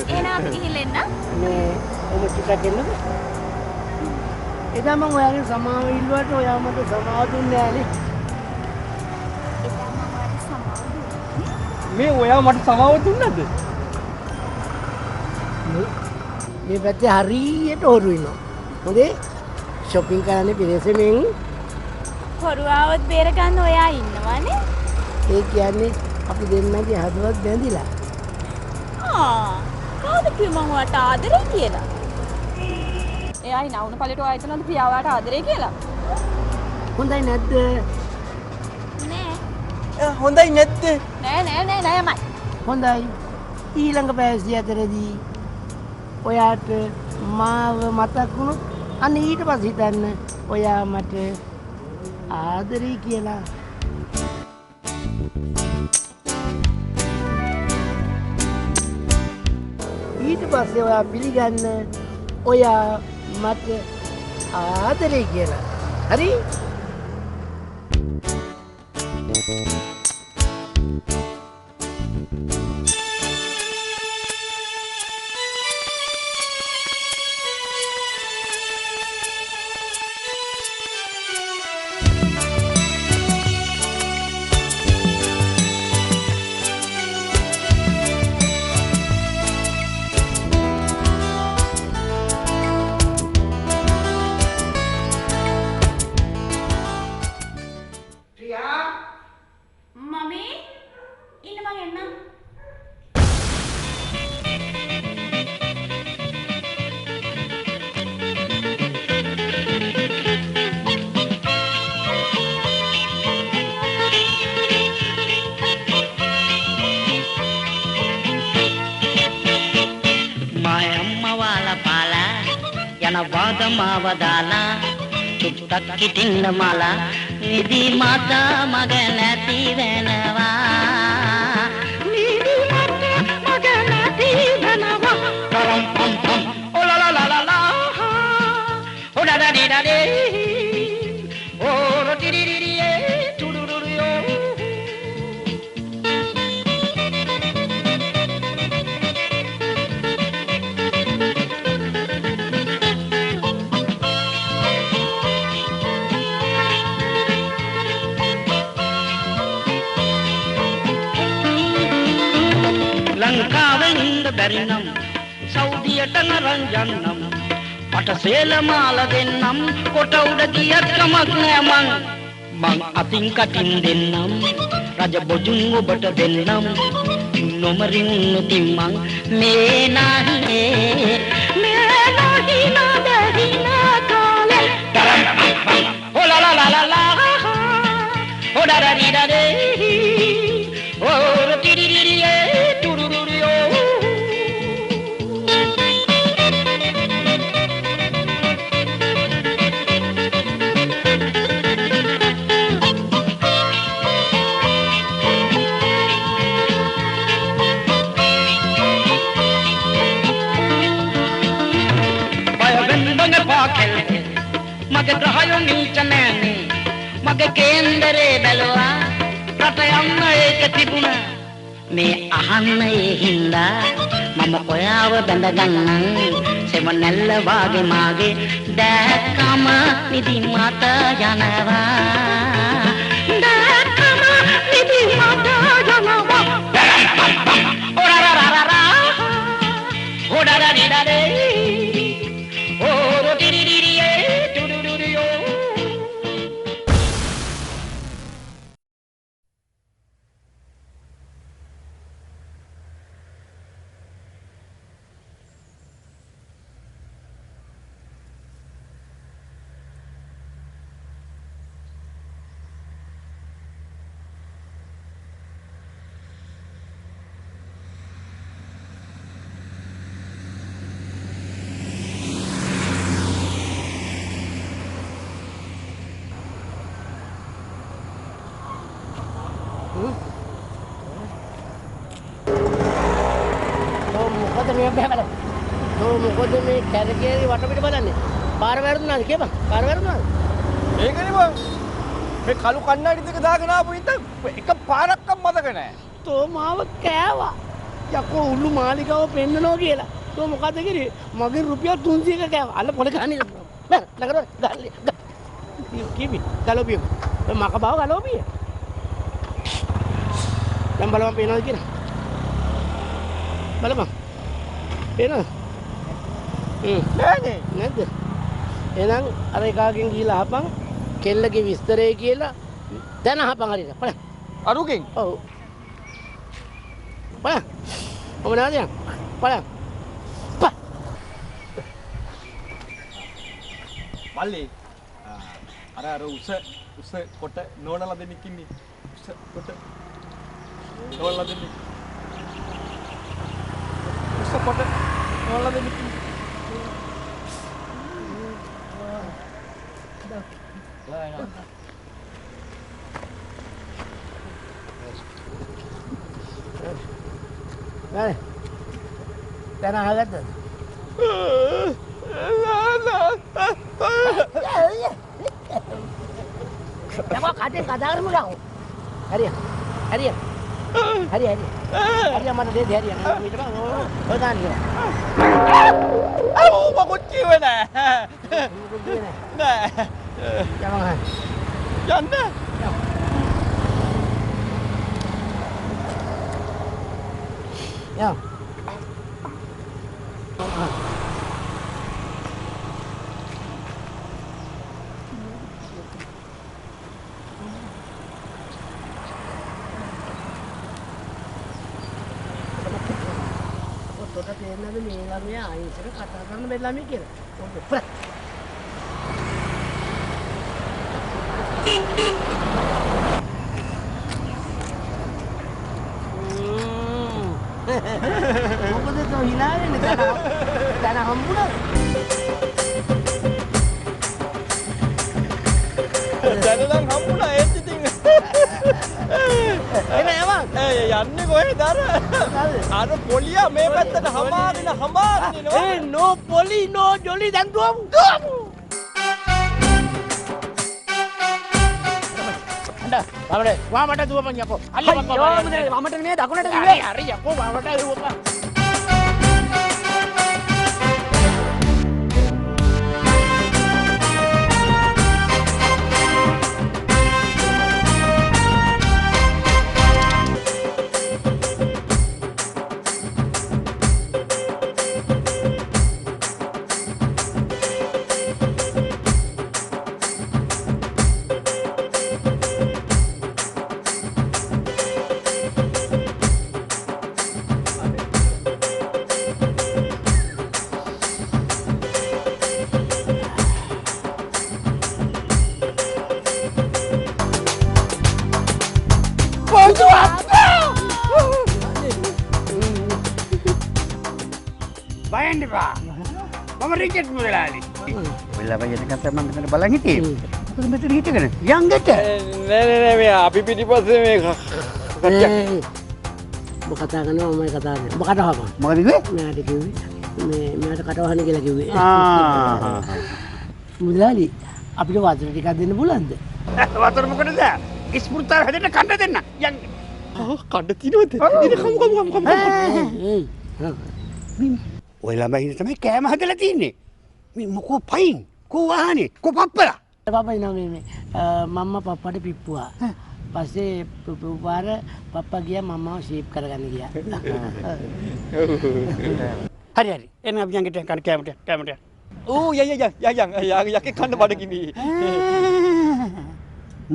එහෙනම් අපි ගිහින් එන්න. මේ ඔම ටිකක් එන්නකෝ. එදා මං ඔයාගෙන් සමාව ඉල්ලුවට ඔයා මට සමාව දුන්නේ නෑනේ. එදා මම ඔයාට සමාව දුන්නා. මේ ඔයා මට සමාව දුන්නද? මේ පැත්තේ හරියට හොරු ඉන්නවා. හොඳේ shopping කරන්නේ පිරෙසෙමින්. හොරු ආවොත් බේර ගන්න ඔයා ඉන්නවනේ. ඒ කියන්නේ අපි දෙන්නගේ හදවත් බැඳිලා. කවුද කිව්ව මම ඔයාට ආදරේ කියලා? එයායි නවුන පළේට ඔයා හිතනවද පියාවාට ආදරේ කියලා? හොඳයි නැද්ද? නෑ. හොඳයි නැද්ද? නෑමයි. හොඳයි. ඊළඟ පැය අතරදී ඔයාට මාව මතක් වුණොත් අන්න ඊට පස්සේ හිතන්න ඔයා මට ආදරේ කියලා. ඊට පස්සේ ඔයා පිළිගන්න ඔයා මට ආදරේ කියලා. හරි? මාවදාලා චුට්ටක් කිටින්න මලා නිදි මත මග නැති වෙනවා නිදි මත මග නැති වෙනවා පරම් පම් පම් ඔලලලලලා ඔඩඩඩඩේ ඕරටිරිරිරියේ තුඩුරුරියෝ ලංකාවෙන්ද බැරිනම් සෞදියට නරන් යන්නම් මට සේලමාල දෙන්නම් කොට උඩ ගියත් කමක් නෑ මං අතින් කටින් දෙන්නම් රජ බොජුන් ඔබට දෙන්නම් නොමරින් නොතිම්මං මේ නාහිනේ නාදහිනා කාලේ ඔලලලලලා ඔඩඩඩඩේ ඕරටිරිරිරියේ මගේ ග්‍රහයෝ නීච නෑනේ මගේ කේන්දරේ බැලුවා රට යන්න ඒක තිබුණා මේ අහන්න ඒ හින්දා මම ඔයාව බැඳගන්නම් සෙවණැල්ල වාගේ මාගේ දැක්කම නිදි මත යනවා දැක්කම නිදි මත යනවා ඔරරරරරා ඔඩරරිරරේ මොකද මේ කැරකේරි වටපිට බලන්නේ පාර වැරදුනාද කියපන් පාර වැරදුනාද ඒකනේ බං මේ කළු කන්නඩි දෙක දාගෙන ආපු ඉතින් එක පාරක්වත් මතක නැහැ. තෝ මාව කෑවා. යකෝ උළු මාලිකාව පෙන්නනවා කියලා. තෝ මොකද කිරි? මගෙන් රුපියල් 300ක කෑවා. අල්ල පොල ගහන්නේ. බෑ නගර ගල්ලි. කිවි ගලෝපිය. මක බව ගලෝපිය. දැන් බලමන් පේනවද කියලා. බලමන්. පේනවද? නෑනේ. නැද්ද? එහෙනම් අර එකාගෙන් ගිහලා අහපන් කෙල්ලගේ විස්තරය කියලා දැන් අහපන් හරියට. බලන්න. අරුගෙන්? ඔව්. බලන්න. ඔබ නාදියා. බලන්න. මල්ලි අර උස කොට නෝනලා දෙන්නෙක් ඉන්නේ. උස කොට නෝනලා දෙන්නෙක්. උස කොට නෝනලා දෙන්නෙක් ඉන්නේ. Này, cái nào hết rồi? Em có cả trên cả đá đúng không? Hadi, hadi, hadi, hadi, hadi yang mana dia, hadi yang mana dia, oh kan dia. Mau kunci mana? Nah, jangan. Jangan. Ya. Foto තේරෙන්නද මේ ළමයා ආයෙත් කතා කරන මේ ළමයි කියලා. පොඩ්ඩක්. මොකද තෝ hina වෙන්නේ? දැන් හම්බුණා. දැනනම් හම්බුණා ඒත් ඉතින් එනේ යමන්. යන්නේ කොහෙද අර පොලියා මේ පැත්තට හමාරින ඒ නෝ පොලි නෝ ජොලි දැන් දුවමු. වමට වාමට දුවපන් යකෝ. අල්ලපන් කොහොමද? වමට නෙමෙයි දකුණට දුවේ. හරි යකෝ වමට දුවපන්. බයෙන් එපා. මම රිචඩ් මුදලාලි. ඔයාලා බයෙන් කතා මම මෙතන බලන් හිටියේ. මොකද මෙතන හිටගෙන යංගට. නෑ මේ අපි පිටිපස්සේ මේ ඔබ කතා කරනවා මම කතා කරනවා. ඔබ කතා කරපන්. මොකද කිව්වේ? මෑට කිව්වේ මේ මෑට කටවහන්න කියලා කිව්වේ. මුදලාලි අපිට වතුර ටිකක් දෙන්න පුළුවන්ද? වතුර මොකටද? ඉස්පෘතාව හැදෙන්න කන්න දෙන්න. යංග. කඩ තියනවද? ඉතින් කමු. ඔය ළමයි තමයි කෑම හදලා තින්නේ. මේ මොකෝ පයින්? කෝ වාහනේ? කෝ පප්පලා? පප්පා ඉනවා මේ මම්මා පප්පාට පිප්පුවා. පස්සේ පුපාර පප්පා ගියා මම්මාව ෂේප් කරගන්න ගියා. හරි හරි. එන්න අපි යංගට කන්න කෑමට. ඌ යකේ කන්න බඩගිනි.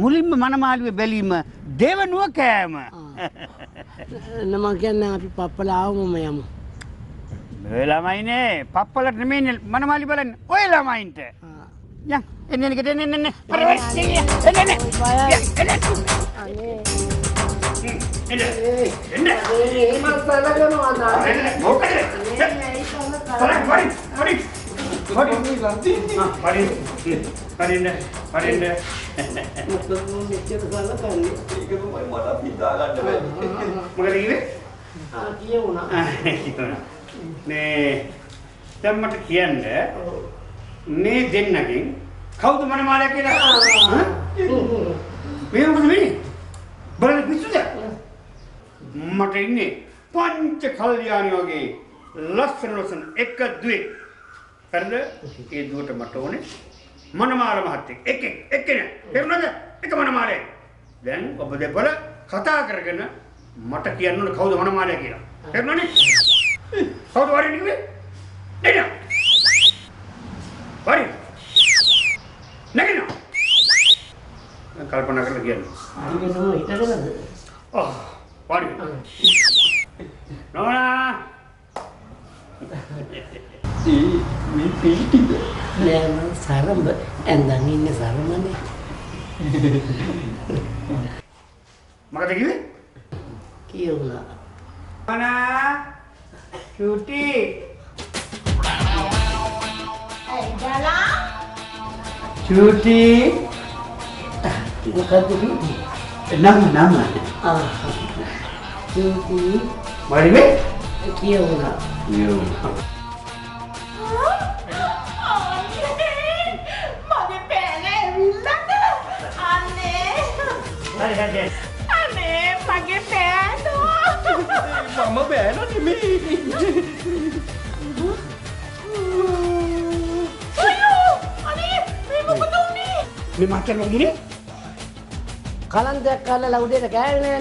මුලින්ම මනමාළුවේ බැලීම දෙවනුව කෑම. නම කියන්නේ අපි පප්පලා ආවම යමු. ඔය ළමයිනේ පප්පලට නෙමෙයි මනමාලි බලන්න. ඔය ළමයින්ට. යන් එන්න ගෙට එන්න. පරවස් එන්න. අනේ. එන්න. ඒ මස්සල කරනවා නා. මොකද? පරින්න. මොකද මෙච්චර කරලා කන්නේ? ඒක තමයි මට හිතා ගන්න බැහැ. මොකද කිව්වේ? කියුණා. මේ දැන් මට කියන්න මේ දෙන්නගෙන් කවුද මනමාලයා කියලා? මේ මොකද වෙන්නේ? බලන්න පිස්සුද? මට ඉන්නේ පංච කල්යාණි වගේ ලස්සන එක දුවේ. හරිද? ඒ දුවට මට ඕනේ මනමාල මහත්තයෙක්. එක්කෙනා. තේරුණාද? එක මනමාලේ. දැන් ඔබ දෙපළ කතා කරගෙන මට කියන්න ඕනේ කවුද මනමාලයා කියලා. තේරුණානේ? කවුද වරින් කිව්වේ? එන්න. වරින්. නැගිනවා. කල්පනා කරලා කියන්නේ. අනික නෝ හිටගෙනද? ඔව්. වරින්. නෝනා. මේ පිටිද? නෑ මම සරඹ ඇඳන් ඉන්නේ සරමනේ. මොකද කිව්වේ? කියුණා. නෝනා. චූටි. ඇයිදලා? චූටි. මොකද චූටි? නම. චූටි. මරිවේ? කියුණා. කියුණා. මගේ පෑන ඇවිල්ලාද? අනේ මගේ පෑනෝ. මම බෑන නෙමෙයි. අයියෝ අනේ මේ මොකද උනේ? මේ මාතර වගේනේ? කලන්තයක් කාලා ලවුඩේට කෑවේ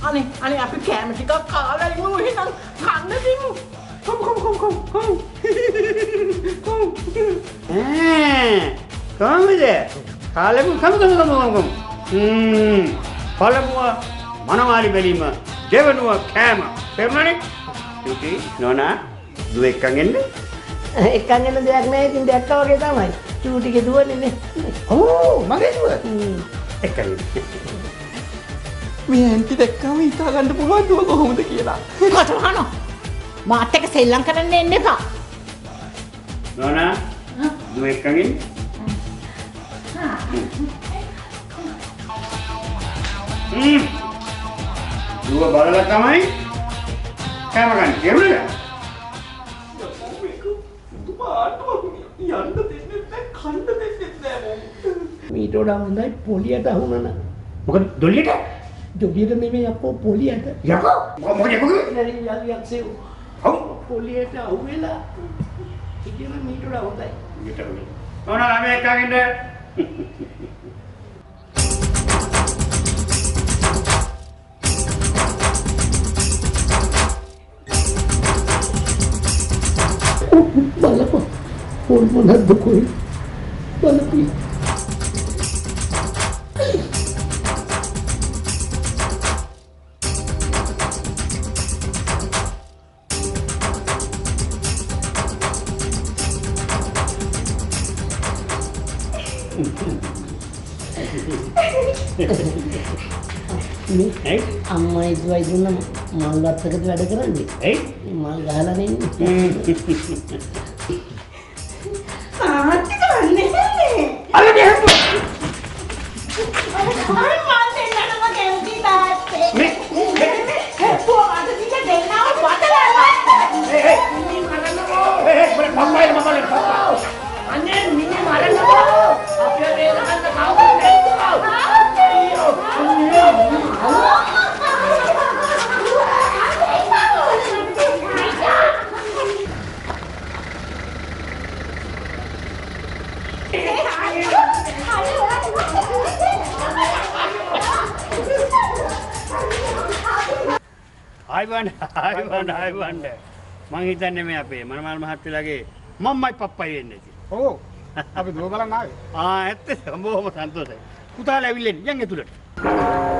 නෑනේ. අනේ අපි කෑම ටිකක් කාලා ඉමු එහෙනම් කන්න දෙමු. කොම්. කොහමද? කාලෙමු කම. පළමුව මනමාලි බැලීම, දෙවනුව කෑම. තේරුණානේ? චූටි නෝනා දුව එක්කන් එන්න. එක්කන් එන්න දෙයක් නෑ ඉතින් දැක්කා වගේ තමයි. චූටිගේ දුවනේ නේ. ඕ මගේ දුව. එක්කන් එන්න. මේ ඇන්ටි දැක්කම හිතා ගන්න පුළුවන් දුව කොහොමද කියලා. කොටවහනෝ මාත් එක්ක සෙල්ලම් කරන්න එන්න එපා. නෝනා දුව එක්කන් එන්න. දුව බලලා තමයි කෑම ගන්න. තේරුණාද? යන්න දෙන්නේ නැහැ, කන්න දෙන්නේ නැහැ මොම්. මීට වඩා හොඳයි පොලියට අහුනන. මොකද දොල්ලියට? දොලියට නෙමෙයි අපෝ පොලියට. යකෝ මොකද යකෝ? යක්ෂයෝ. ඔව් පොලියට අහුවෙලා ඉතින් මීට වඩා හොඳයි. ඊට හොඳයි. නෝනා ළමයි එක්කන් එන්න. බලපන් පොල් මොනක්ද කොයි බලපි ඇයි අම්මයි දුවයි දුන්න මල් වත්තකට වැඩ කරන්නේ. ඇයි මල් ගහලා නෙන්නේ. ආච්චි කන්නේ. අල්ලගෙන අර මල් දෙන්නම කැමති තාත්තේ. මේ පොවාට දිග දෙන්නව වටලා. මේ මරන්නකෝ. මම්මයි පප්පා. අනේ මිනිහ මරන්නකෝ. අපේ වේලකට කවුරුද එක්කෝ. ආයිබන් මං හිතන්නේ මේ අපේ මනමාල් මහත්තයාගේ මම්මයි පප්පයි වෙන්නේ කියලා. ඔව් අපි දුව බලන්න ආවේ. ඇත්තද? බොහොම සන්තෝෂයි. පුතාලා ඇවිල්ලා යන් ඇතුළට.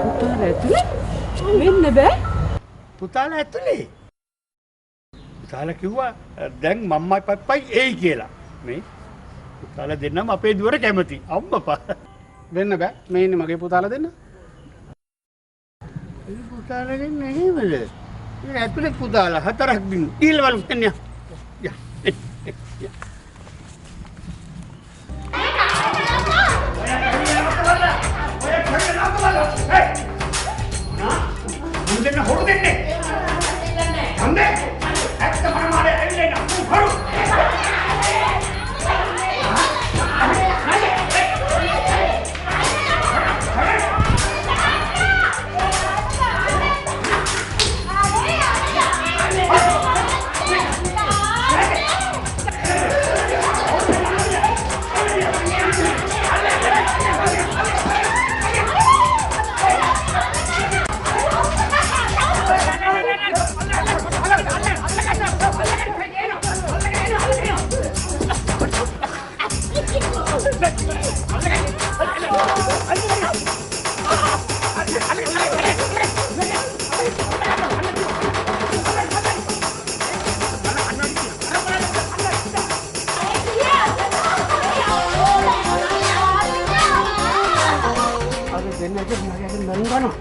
පුතාලා ඇතුලේ? වෙන්න බෑ. පුතාලා ඇතුලේ. පුතාලා කිව්වා දැන් මම්මයි පප්පයි එයි කියලා. මේ පුතාලා දෙන්නම අපේ දුවර කැමති. අම්මපා. වෙන්න බෑ. මේ ඉන්නේ මගේ පුතාලා දෙන්න. පුතාලා දෙන්නේ නේද? ඒ ඇතුලේ පුතාලා හතරක් දිනු. ඊළවලු එන්න. යා. මුන්දෙන්න හොරු දෙන්නේ. හන්දේ. ඇත්ත මනමාලේ ඇවිල්ලා ඉන්න. හොරු. දෙන්න එක මගේ අතින් දන් ගන්නවා.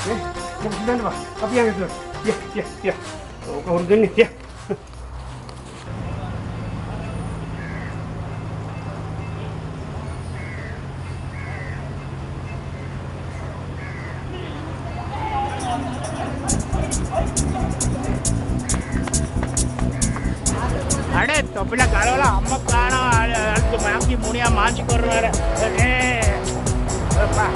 නේ? මොකද දන්නවා? අපි යන්නේ. ය. ඕක හොරු දෙන්නේ. ය. अरे टोपीला गाळवला अम्मा काना माकी मुनिया मांची करणार बाप्पा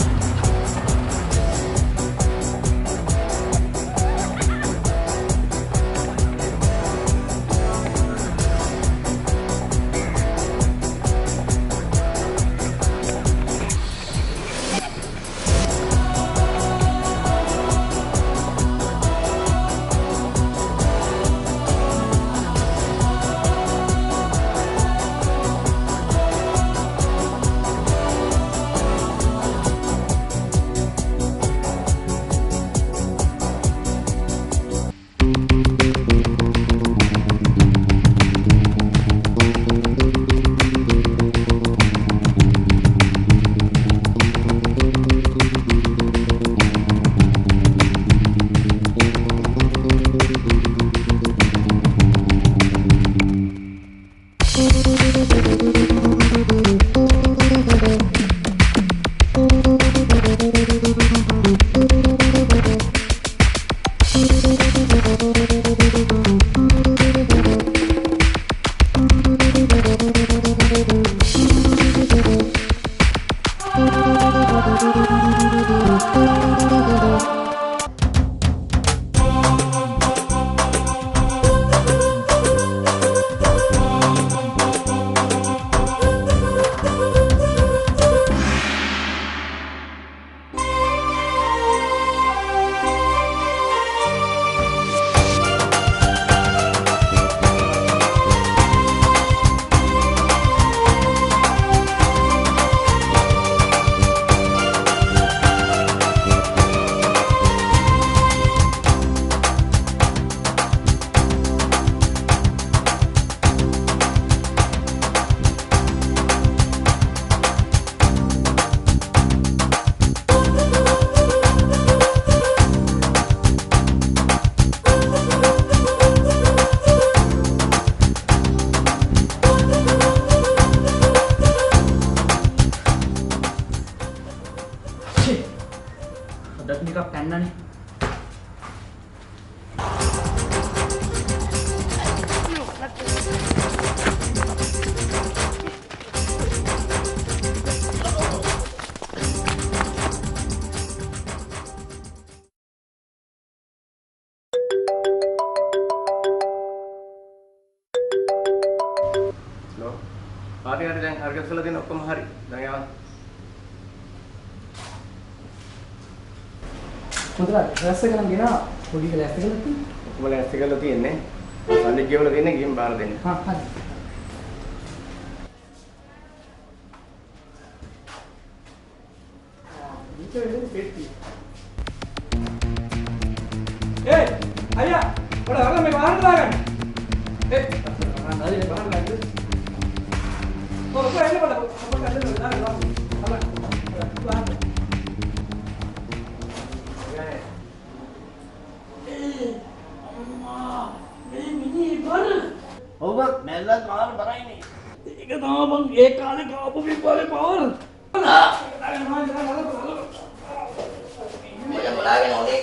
හරි දැන් හරියට කරලා දෙන්න ඔක්කොම හරි. දැන් යවන්න. හොඳයි. රැස් එක නම් ගෙනා පොඩි කියලා ඇස්ත කරලා තියෙන්නේ. ඔක්කොම ලෑස්ති කරලා තියෙන්නේ. සල්ලි ගෙවලා තියෙන්නේ ගිහින් බාර දෙන්න. හා හරි. ඒ අයියා ඔයාලා අර මේ වාහන දාගන්න. ඒ අන්න හරි වාහන දාගන්න. ඔය එන්න බලන්න. අපිට අද දාගන්න. ඔබ මැල්ලක් මාර බරයිනේ. ඒක තමයි මං ඒ කාලේ කාපු පිට්ටෝලේ පවර. මම බලාගෙන ඕනේ.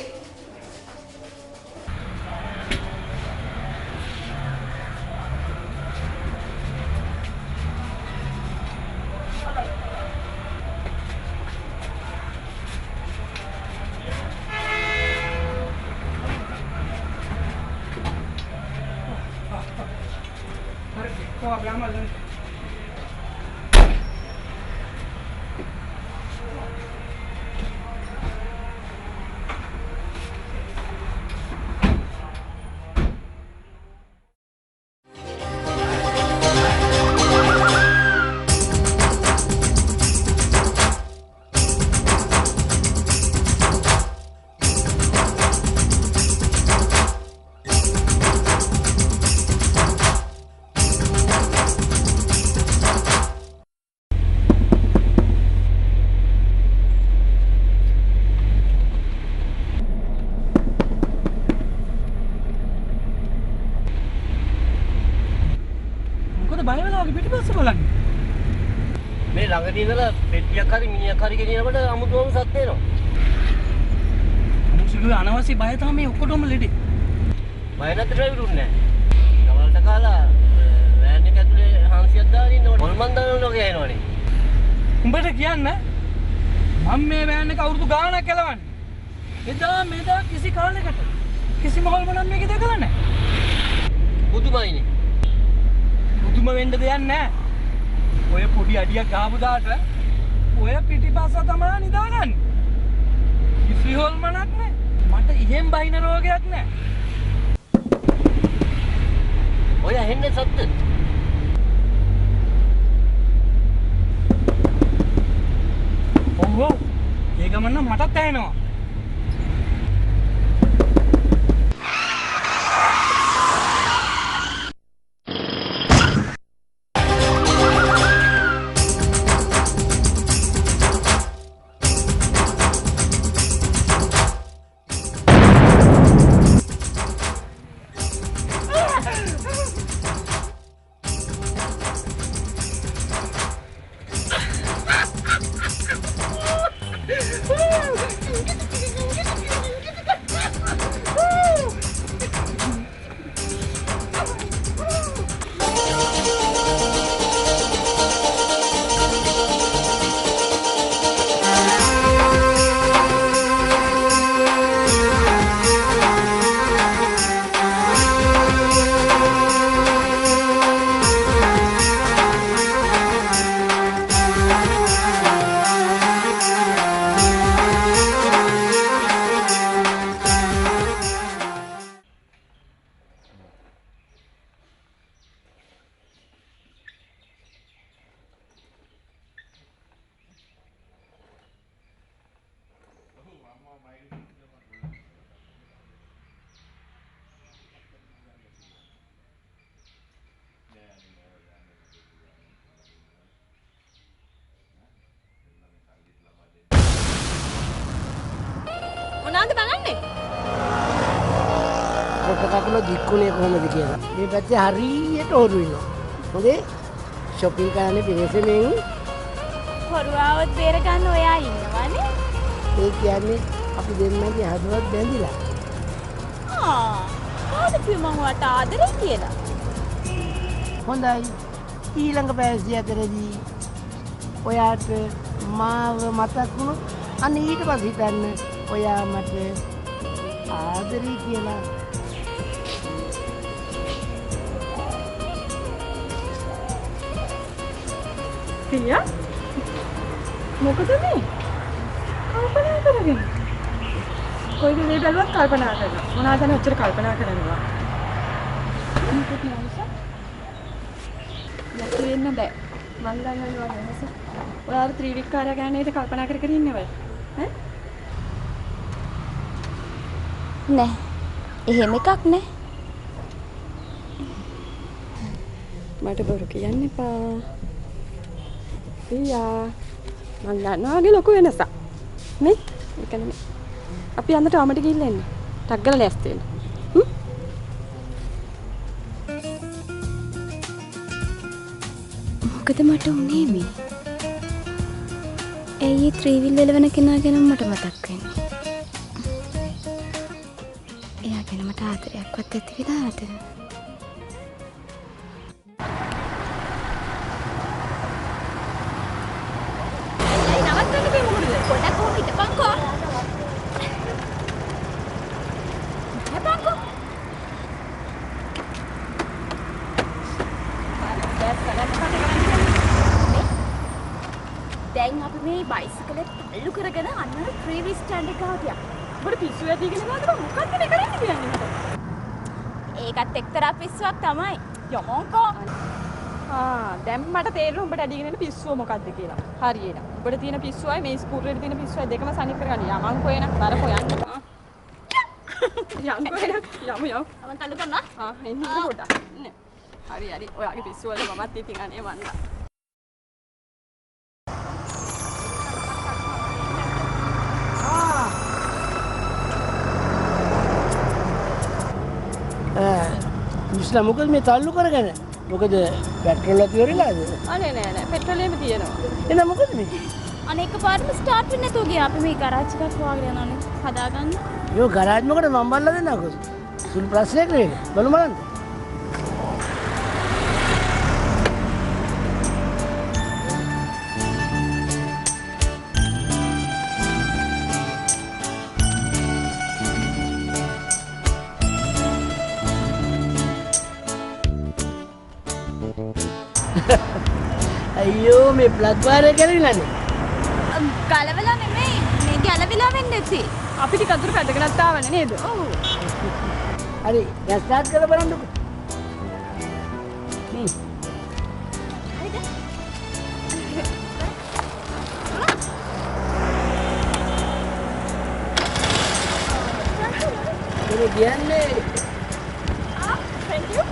එතනදී ඉඳලා පෙට්ටියක් හරි මිනිහක් හරි ගෙනියනකොට අමුතුවම සත් වෙනවා. මුසිකුගේ අනවශ්‍ය බය තමයි මේ ඔක්කොටම ලෙඩේ. බය නැති ඩ්‍රයිවරුත් නැහැ. ගවල්ට කාලා වෑන් එක ඇතුලේ හාන්සියක් දාගෙන ඉන්නකොට මොල්මන් දානවා වගේ එනවනේ. උඹට කියන්න මම මේ වෑන් එක අවුරුදු ගාණක් එලවන්නේ. එදා මෙදා කිසි කාලයකට කිසිම හොල්මනක් මේක දැකලා නැහැ. පුදුමයිනේ. පුදුම වෙන්න දෙයක් නැහැ. ඔය පොඩි අඩියක් ගාපු දාට ඔය පිටිපස්ස තමයි නිදාගන්නේ. කිසි හොල්මනක් නැහැ. මට ඉහෙන් බහින රෝගයක් නැහැ. ඔය ඇහෙන්නේ සද්ද? ඔව් ඔව්. ඒ ගමන මටත් ඇහෙනවා. මොනවද බලන්නේ? කොට කකුල දික්කුනේ කොහොමද කියලා. මේ පැත්තේ හරියට හොරු ඉන්නවා. හොඳේ shopping කරන්නේ පිරිසෙමින්. හොරුවාවත් බේර ගන්න ඔයා ඉන්නවනේ. ඒ කියන්නේ අපි දෙන්නගේ හදවත් බැඳිලා. කොහොමද කිව්ව මම වට ආදරේ කියලා? හොඳයි. ඊළඟ පැය අතරදී ඔයාට මාව මතක් වුණොත් අන්න ඊට පස්සේ හිතන්න ඔයා මට ආදරේ කියලා. පියා මොකද මේ? කල්පනා කරගෙන. කොයිද මේ බැලුවත් කල්පනා කරනවා. මොනවාද දැන් ඔච්චර කල්පනා කරනවා? මොකද නෑසා? යතු වෙන්න බෑ. මන් දන්නවා වෙනස. ඔයාලා ත්‍රිවික්කාරය ගැන නේද කල්පනා කර කර ඉන්නේ ඔය? ඈ? නෑ. එහෙම එකක් නෑ. මට බොරු කියන්න එපා. පියා මන් දන්නවාගේ ලොකු වෙනසක්. නේ? ඒක නෙමෙයි. අපි අන්නට අමට ගිහිල්ලා එන්න. ටක් ගාලා ලෑස්ති වෙන්න. මොකද මට උනේ මේ? ඇයි ත්‍රිවිල් එලවන කෙනා ගැන මට මතක් වෙන්නේ? එයා ගැන මට ආදරයක්වත් ඇති විලාට. නවත්තන්න බෑ මොකද? පොඩක් කොහොම හිටපන්කෝ. හිටපන්කෝ. දැන් අපි මේ බයිසිකලෙත් තල්ලු කරගෙන අන්න ත්‍රිවිල් ස්ටෑන්ඩ් එක ගාව ගියා. අපිට පිස්සු ඇදීගෙන යනවාද මොකක්ද මේ කරන්නේ කියන්නේ මට? ඒකත් එක්තරා පිස්සුවක් තමයි. යමෝන්කෝ. දැන් මට තේරෙනවා උඹට ඇදීගෙන එන පිස්සුව මොකද්ද කියලා. හරියට. උඹට තියෙන පිස්සුවයි මේ ස්කූටරේට තියෙන පිස්සුවයි දෙකම සනික් කරගන්න. යමන්කෝ එන තරකෝ යන්න. යම්කෝ එන යමු. මම තල්ලු කරනවා. එන්න පොඩ්ඩක්. හරි හරි. ඔයාගේ පිස්සුව වල මමත් ඉතින් අනේ මන්ද. මිස්ලා මොකද මේ තල්ලු කරගෙන? මොකද පෙට්‍රල් එක ඉවරලාද? අනේ නෑ පෙට්‍රෝලියම තියෙනවා. එහෙනම් මොකද මේ? අනේ එකපාරටම ස්ටාර්ට් වෙන්නේ නැතුව ගියා. අපි මේ ගරාජ් එකක් හොයාගෙන යනවානේ හදාගන්න. යෝ ගරාජ් මොකටද මම බලලා දෙන්නකෝ. සුළු ප්‍රශ්නයක් නේ. බලමු බලන්න. අයියෝ මේ ප්ලග් වයර් එක ගැලවිලානේ. ගලවලා නෙමෙයි. මේ ගැලවිලා වෙන්න ඇති. අපි ටික අතුරු පැදගෙනත් ආවනේ නේද? ඔව්. හරි දැන් ස්ටාර්ට් කරලා බලන්නකෝ. මේ කියන්නේ thank you.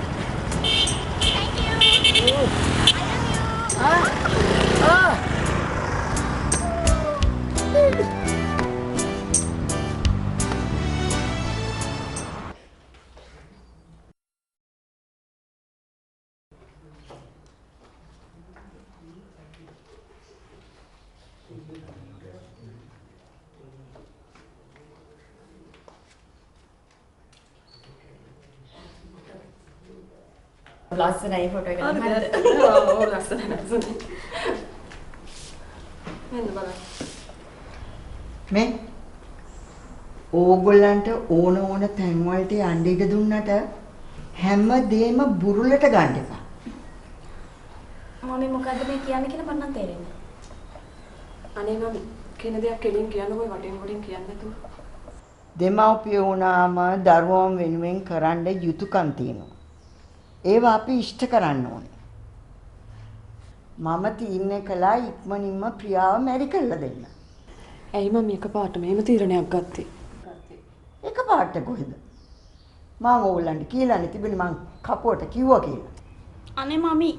ලස්සනයි ෆොටෝ එක. ඔව් ලස්සනයි. මෙන්න බලන්න. මේ ඕගොල්ලන්ට ඕන තැන් වලට යන්න ඉඩ දුන්නට හැමදේම බුරුලට ගන්න එපා. මම මොකද්ද මේ කියන්නේ කියලා මට නම් තේරෙන්නේ. අනේ මම කෙන දෙයක් කෙලින් කියන්නකෝ වටින් වටින් කියන්න නැතුව. දෙමව්පියෝ වුණාම දරුවෝ වෙනුවෙන් කරන්න යුතුයකම් තියෙනවා. ඒවා අපි ඉෂ්ට කරන්න ඕනේ. මම තීරණය කළා ඉක්මනින්ම ප්‍රියාව මැරි කරලා දෙන්න. ඇයි මම එකපාරට මෙහෙම තීරණයක් ගත්තේ? එකපාරට කොහෙද? මම ඕගොල්ලන්ට කියලානේ තිබුණේ මං කපුවට කිව්වා කියලා. අනේ මමි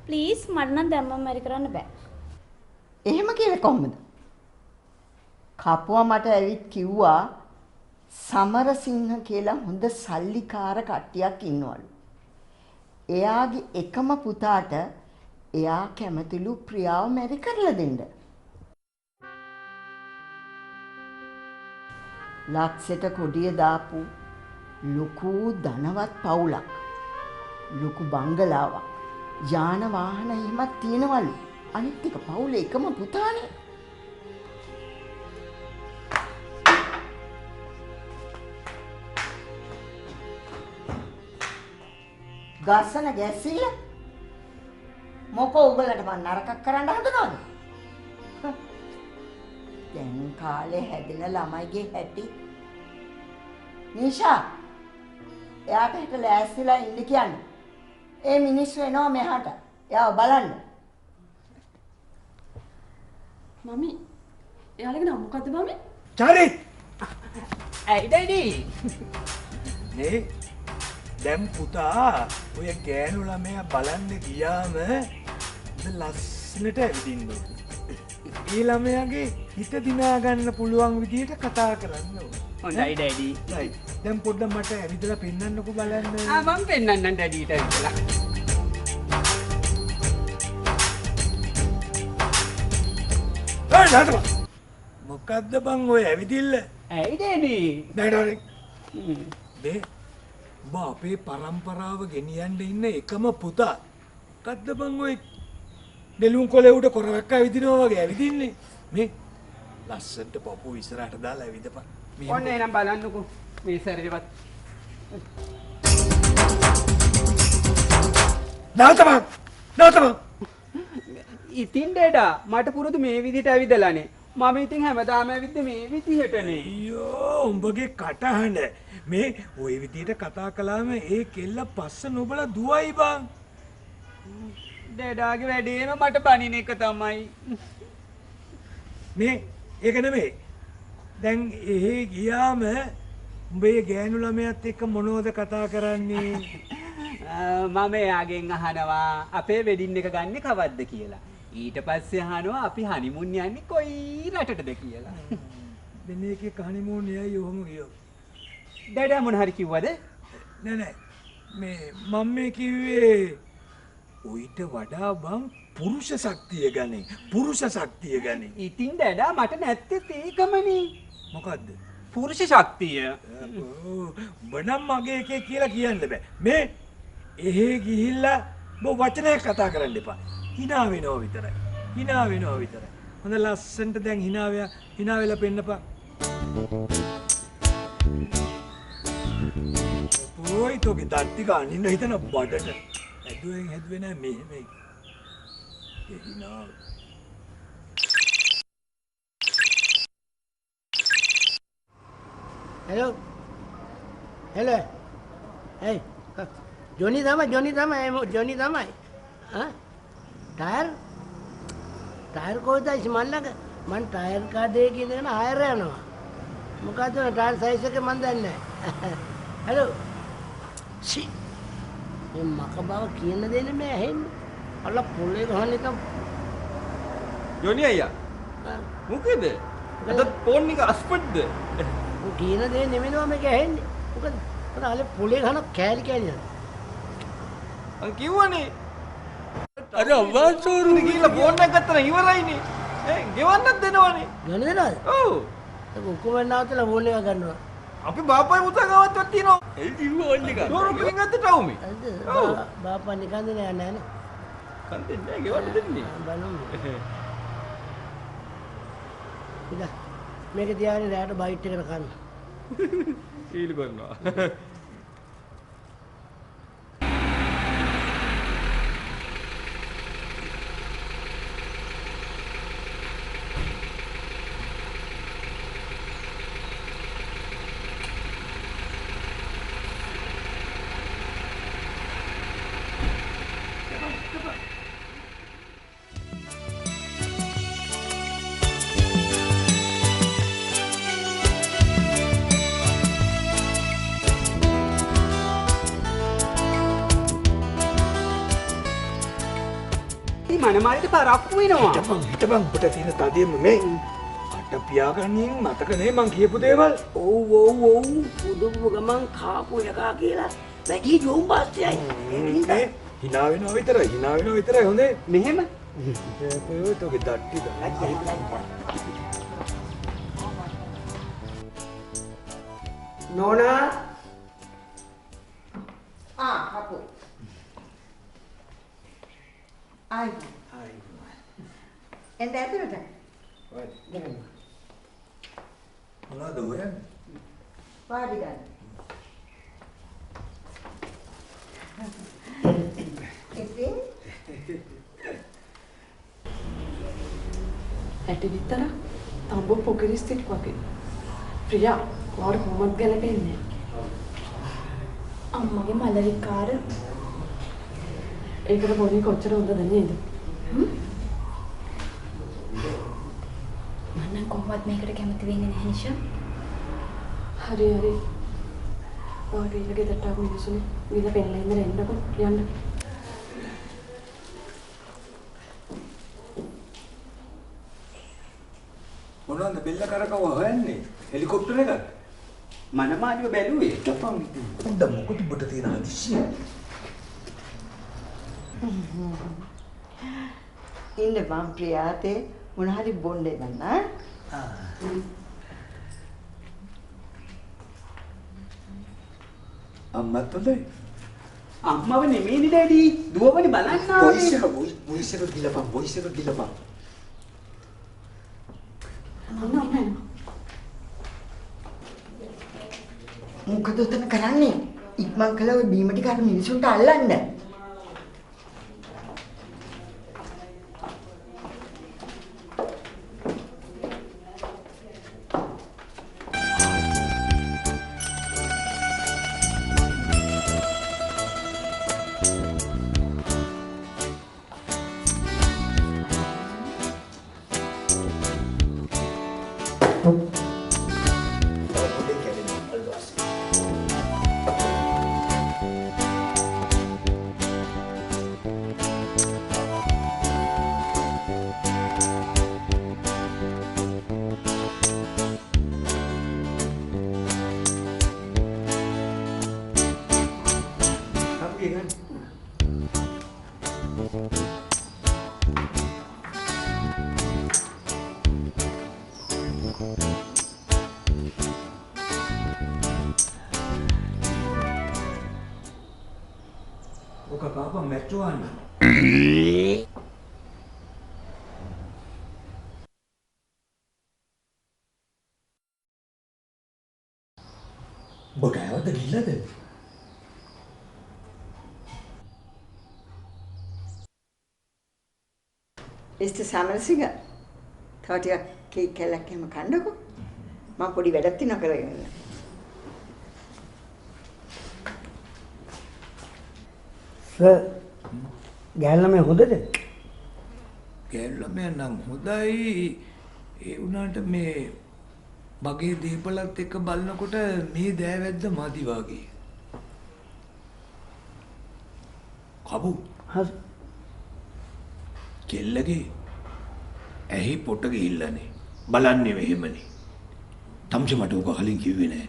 ප්ලීස් මට නම් දැම්මම මැරි කරන්න බෑ. එහෙම කියලා කොහොමද? කපුවා මට ඇවිත් කිව්වා සමරසිංහ කියලා හොඳ සල්ලිකාර කට්ටියක් ඉන්නවලු. එයාගේ එකම පුතාට එයා කැමතිලු ප්‍රියාව මැරි කරලා දෙන්න. ලක්ෂයට කොඩිය දාපු ලොකු ධනවත් පවුලක්. ලොකු බංගලාවක්. යාන වාහන එහෙමත් තියෙනවලු. අනිත් එක පවුලේ එකම පුතානේ. ගස්සන ගැසිල්ල මොකෝ උඹලට මම නරකක් කරන්න හදනවද? දැන් කාලේ හැදෙන ළමයිගේ හැටි. නිෂා එයාට හිට ලෑස්තිලා ඉන්න කියන්නේ. ඒ මිනිස්සු එනවා මෙහාට. එයාව බලන්න. මමි එයාලගේ නම මොකද්ද මමි? චාරි. ඇයි ඩැඩි? නේ දැන් පුතා ඔය ගෑනු ළමයා බලන්න ගියාම ලස්සනට ඇවිදින්න ඕනේ. ඒ ළමයාගේ හිත දිනා ගන්න පුළුවන් විදිහට කතා කරන්න ඕනේ. හොඳයි ඩැඩි. right. දැන් පොඩ්ඩක් මට ඇවිදලා පෙන්නන්නකෝ බලන්න. මම පෙන්නන්නම් ඩැඩිට ඇවිදලා. නෑ මොකද්ද බං ඔය ඇවිදිල්ල? ඇයි ඩැඩි? නෑ මේ ඔබ අපේ පරම්පරාව ගෙනියන්න ඉන්න එකම පුතා. මොකද්ද බං ඔය නෙළුම් කොලේ උඩ කොරවක් ඇවිදිනවා වගේ ඇවිදින්නේ? මේ ලස්සනට පපුව ඉස්සරහට දාලා ඇවිදපන්. ඔන්න එනම් බලන්නකෝ මේ සැරේවත්. නවතමන්. ඉතින් ඩේඩා මට පුරුදු මේ විදිහට ඇවිදලානේ. මම ඉතින් හැමදාම ඇවිද්ද මේ විදිහටනේ. අයියෝ උඹගේ කටහඬ මේ ওই විදිහට කතා කළාම ඒ කෙල්ල පස්ස නොබලා දුවයි බං. ඩේඩාගේ වැඩේම මට බනින එක තමයි. මේ ඒක නෙමෙයි. දැන් එහෙ ගියාම උඹේ ගෑනු ළමයාත් එක්ක මොනවද කතා කරන්නේ? මම එයාගෙන් අහනවා අපේ වෙඩින් එක ගන්න කවද්ද කියලා. ඊට පස්සේ අහනවා අපි හනිමුන් යන්නේ කොයි රටටද කියලා. දෙන එකේ හනිමුන් යයි ඔහොම ගියෝ. ඩැඩා මොන හරි කිව්වද? නෑ මේ මම මේ කිව්වේ ඔයිට වඩා බං පුරුෂ ශක්තිය ගන්නේ. පුරුෂ ශක්තිය ගන්නේ. ඉතින් ඩැඩා මට නැත්තේ ඒකමනේ. මොකද්ද? පුරුෂ ශක්තිය. බනම් මගේ එකේ කියලා කියන්න බෑ. මේ එහෙ ගිහිල්ලා ඔබ වචනයක් කතා කරන්න එපා. hina වෙනවා විතරයි. hina වෙනවා විතරයි. හොඳ ලස්සනට දැන් hina වෙලා පෙන්නපා. ඔයි තෝගේ දත්ති ගන්න හිතන බඩට. ඇදුවෙන් හැදුවේ නෑ මෙහෙම. hina. Hello. Hello. Hey. Johnny තමයි. हाँ? टायर कोई था इस्माइल का मन टायर का दे की ना आयर है ना मुका तो टायर सही से के मन देने हेलो सी ये मकबा किए न देने में है अल्लाह पुले कहानी तो යෝනි අයියා මොකද අද ෆෝන් එක අස්පඩ්ද वो किए न देने में तो मैं क्या है मुका पता हाले पुले खाना कैल क्या नहीं අන් කිව්වනේ අර අවසෝරු ගිහලා ෆෝන් එක ගත්තා නම් ඉවරයිනේ ගෙවන්නත් දෙනවනේ ගන්න දෙනවද ඔව් ඒක ඔක්කොම නාවතලා ෆෝන් එක ගන්නවා අපි බාපයි පුතා ගාවත් තියෙනවා ඒ ෆෝන් එක දොරකින් ගත්තට අවුමි ඔව් බාපා නිකන් දෙන්නේ නැහැ නේ කන්දේ නෑ ගෙවන්න දෙන්නේ බලමු ඉතින් මේක තියාගෙන රැට බයිට් එකට කන්න ඊළු කරනවා මනමාලට පරක්කු වෙනවා. හිටපන් පුට තියෙන තදියම මේ අට පියාගන්නේ මතක නේ මං කියපු දේවල්. ඔව් පුදුම ගමන් කාපු එකා කියලා වැඩි ජෝම් බාස්තියයි. hina වෙනවා විතරයි හොඳේ. මෙහෙම ඔය තෝගේ දට්ටි නෝනා හපු ආයි එන්න ඇතුළට මොනවද හොයන්නේ? වාඩි ගන්න. ඉතින් ඇටි විතර තඹ පොකිරිස්ටික් වගේ. ප්‍රියා වාර කොහොමද ගැලපෙන්නේ? අම්මගේ මල විකාර ඒකට පොඩි කොච්චර හොඳද නේද? මම කොහොමවත් මේකට කැමති වෙන්නේ නැහැ නිෂා. හරි. ඔයාගේ ගෙදරට ආපු මිනිස්සුනේ විල පෙන්නලා ඉඳලා එන්නකො යන්න. මොනවද බෙල්ල කරකව හොයන්නේ? හෙලිකොප්ටර් එකක්? මනමාලිව බැලුවේ. තපන් උඩ මොකද උඹට තියෙන හදිස්සිය? ඉන්න මම ප්‍රියාතේ මොන හරි බොන්න ගන්න. අම්මත් හොඳයි. අම්මව නෙමෙයිනේ ඩැඩි. දුවවනේ බලන්න ආවේ. වොයිස් එක ගිලපන්. මොකද උතන කරන්නේ? ඉක්මන් කළා ඔය බීම ටික අර මිනිසුන්ට අල්ලන්න. ආපහු මෙට්‍රෝ යන්න. ඔබ කෑවද ගිල්ලද? Mr. Samarasiga, තව ටිකක් කේක් කැල්ලක් එහෙම කන්නකෝ. මම පොඩි වැඩක් තියෙනවා කරගෙන ඉන්න. සර් ගෑල්ලා හොඳද? ගෑල්ලා නම් හොඳයි. ඒ වුණාට මේ මගේ දීපලත් එක්ක බලනකොට මේ දෑවැද්ද මදි වගේ. කබු. හස්. කෙල්ලගේ ඇහි පොට ගිහිල්ලානේ. බලන්නේ මෙහෙමනේ. තම්චි මට ඔක කලින් කිව්වේ නෑ.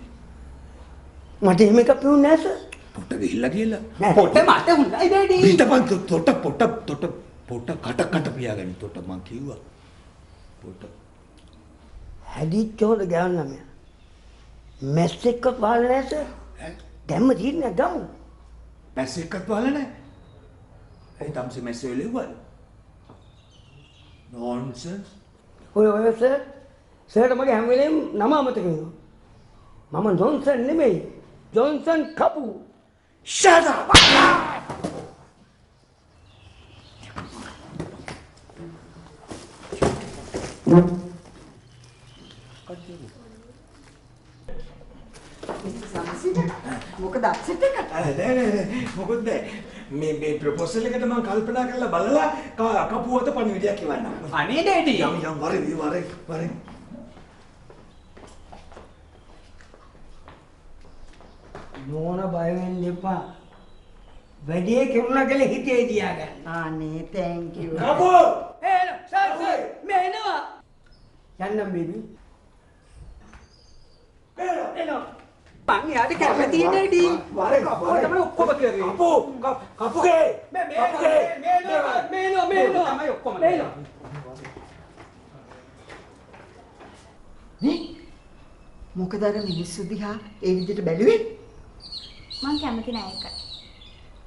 මට එහෙම එකක් පියුන්නේ නෑ සර්. පොට ගිහිල්ලා කියලා. පොට මට හුන්නයි ඩැඩි. හිටපන් පොට කට පියාගන්න තොට මං කිව්වා. පොට හැදිච්ච හොඳ ගෑනු ළමයා. මැස් එක්කත් වහලා නෑ සර්. දැම්ම තියෙන්නේ ගමු. මැස් එක්කත් වහලා නෑ. ඒ තම්සි මැස් වෙලෙවල්. නොන්සෙන්ස්. ඔය සර්. සර්ට මගේ හැම වෙලේම නම අමතක වෙනවා. මම ජොන්සන් නෙමෙයි. ජොන්සන් කපු. Shut up! මොකද අප්සෙට් එකක්? නෑ මොකද මේ ප්‍රොපෝසල් එකට මම කල්පනා කරලා බලලා කපුවත පණිවිඩයක් කියවන්නම්. අනේ ඩැඩි. යම් වරේ. නෝන බය වෙන්න එපා. වැඩේ කෙරුණා කියලා හිතේ තියාගන්න. අනේ thank you. කපෝ! සර් මේ එනවා. යන්නම් බේබි. එනවා. මං යාට කැමති ඩැඩි. වරේ තමයි ඔක්කොම කරේ. කපුගේ මේනෝ තමයි ඔක්කොම. නේ? මොකද අර මිනිස්සු දිහා ඒ විදිහට බැලුවේ? මං කැමති නෑ ඒක.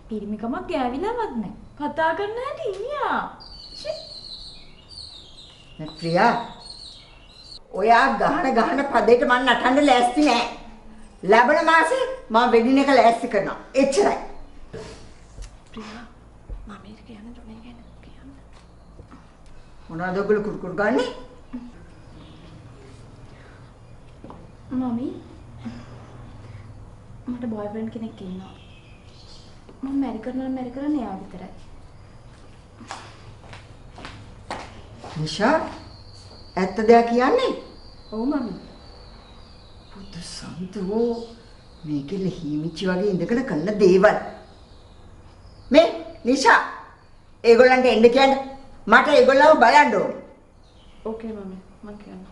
පිරිමිකමක් ගෑවිලාවත් නෑ. කතා කරන්න හැටි ඉනියා. නේ ප්‍රියා. ඔයා ගහන පදේට මං නටන්න ලෑස්ති නෑ. ලැබෙන මාසේ මම වෙඩින් එක ලෑස්ති කරනවා. එච්චරයි. ප්‍රියා මම ඒක කියන්න දුන්නේ කියන්න. මොනවද ඔයගොල්ලෝ කුරුකුරු ගන්නේ? මමි මට බොයෆ්‍රෙන්ඩ් කෙනෙක් ඉන්නවා. මම මැරි කරන්නේ එයා විතරයි. නිෂා ඇත්ත දෙයක් කියන්නේ? ඔව් මමි. පුදු සන්තෝ මේකෙල හීමිච්චි වගේ ඉඳගෙන කරන දේවල්. මේ නිෂා ඒගොල්ලන්ට එන්න කියන්න. මට ඒගොල්ලව බලන්න ඕනේ. ඕකේ මමි මං කියන්නම්.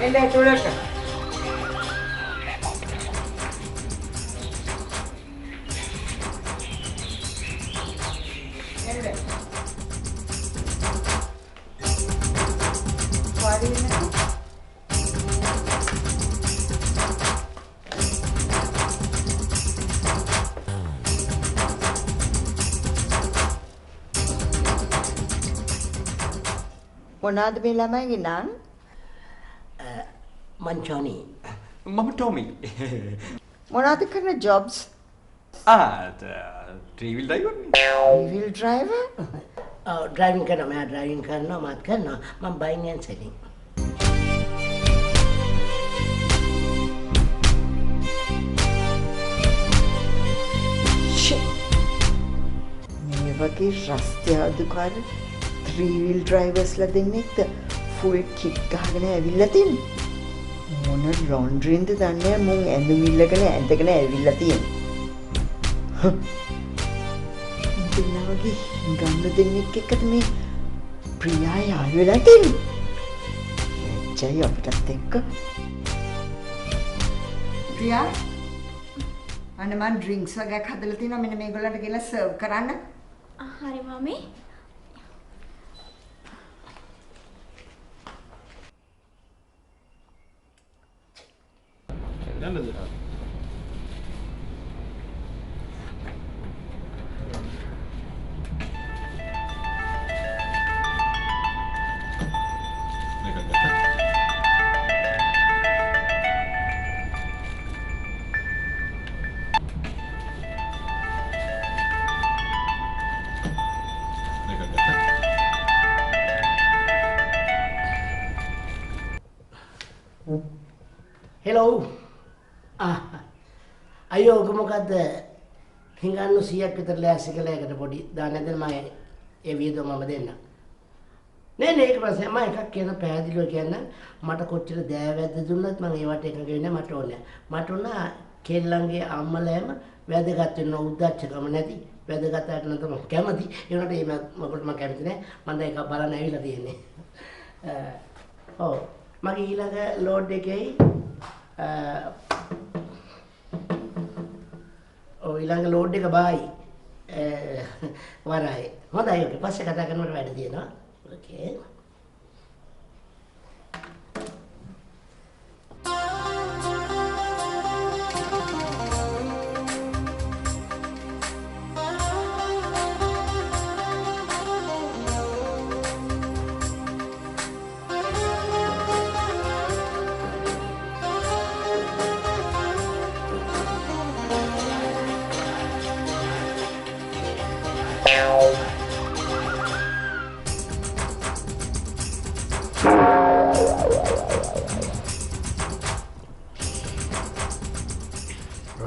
එන්නේ චුලක. එන්නේ. වාඩි මොනවාද මේ ළමයිගේ නම්? මංචෝනි. මම ටොමි. මොනවද කරන Jobs? Three-wheel driver. Three-wheel driver? Driving කරනවා. මම ඩ්‍රයිවිං කරනවා. මාත් කරනවා. මම බයින් ඇන් සෙලින්. වගේ රස්තිය අදුකාර 3 wheel drivers ලා දෙන්නෙක්ද ෆුල් කික් ගහගෙන ඇවිල්ලා තින්නේ. මොන ලොන්ඩ්‍රින්ද දන්නේ මුන් ඇඳුම් ඉල්ලගෙන ඇඳගෙන ඇවිල්ලා තියෙන්නේ. දෙන්නවගේ ගන්න දෙන්නෙක් එක්කද මේ ප්‍රියා යාළු වෙලා තින්නේ. ජය අපිටත් එක්ක. ප්‍රියා අන්න මම ඩ්‍රින්ක්ස් වගේක් හදලා තියෙනවා මෙන්න මේගොල්ලන්ට ගෙනලා සර්ව් කරන්න. හරි මමී. හෙලෝ අයියෝ ඔක මොකද්ද හිඟන්නු 100ක් විතර ලෑස්ති කළා එකට පොඩි දාන්න නැත්නම් මම ඒ වීඩියෝ මම දෙන්න නේ ඒක පස්සේ මම එකක් කියන පැහැදිලිව කියන්න මට කොච්චර දෑවැද්ද දුන්නත් මම ඒවට එකඟ වෙන්නේ මට ඕනේ මට උන කෙල්ලන්ගේ අම්මලෑම වැදගත් වෙන උද්දච්චකම නැති වැදගත් අයට නම් තමයි කැමති ඒ වුණාට ඒ මොකට මම කැමති නෑ මම දැන් ඒක බලන්න ඇවිල්ලා තියෙන්නේ ඔව් මගේ ඊළඟ ලෝඩ් එකේ ඊළඟ ලෝඩ් එක බායි වරයි හොඳයි ඔකේ පස්සේ කතා කරනකොට වැඩ තියෙනවා ඕකේ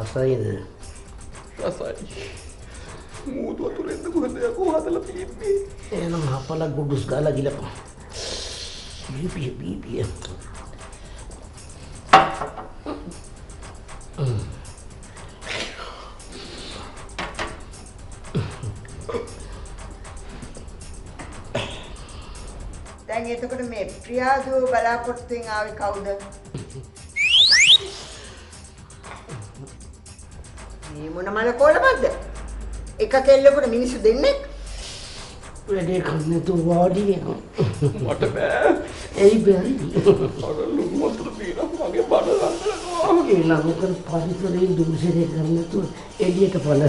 රසයිද රසයි මූදු වතුරෙන්ද කොහෙන්ද යකෝ හදලා තියෙන්නේ එනම් හපලා ගුඩුස් ගාලා ගිලපන් බීපී දැන් එතකොට මේ ප්‍රියාදුව බලාපොරොත්තුෙන් ආවේ කවුද? මේ මොන මල කොළමක්ද? එක කෙල්ලෙකුට මිනිස්සු දෙන්නේ? වැඩේ කන්නේ තෝ වාඩි වෙනවා. මට බෑ. එයි බැරි. අර ලුණු වතුර පීලා මගේ බඩ ගන්නවා. ඒ නම් උකර පරිසරයෙන් දුරුසෙරේ කරන්න තු එළියට පලන්න.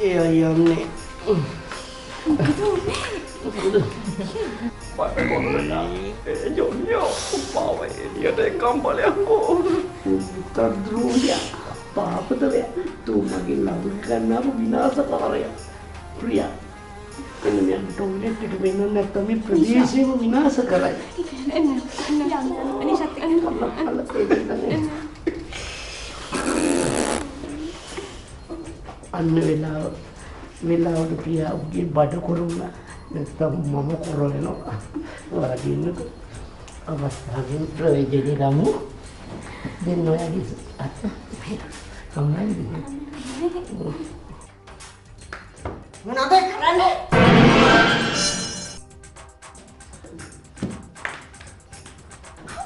ඒ අයන්නේ. Jonior, umpawa dia ada kambal yang kau. Terdruya, apa tu ya? Tu makin lama kerana aku binasa karya. Pria, kalau yang dongeng tidak benar nak kami prediksi binasa karya. Ini sakit. Allah Anne වෙලාව පියා උගේ බඩ කරුණා නැත්නම් මම කරවෙනවා වරදින්නක අවස්ථාවෙන් ප්‍රයෝජනෙ ගමු දෙන්න ඔයගේ අත කම්මයි මොනවද කරන්නේ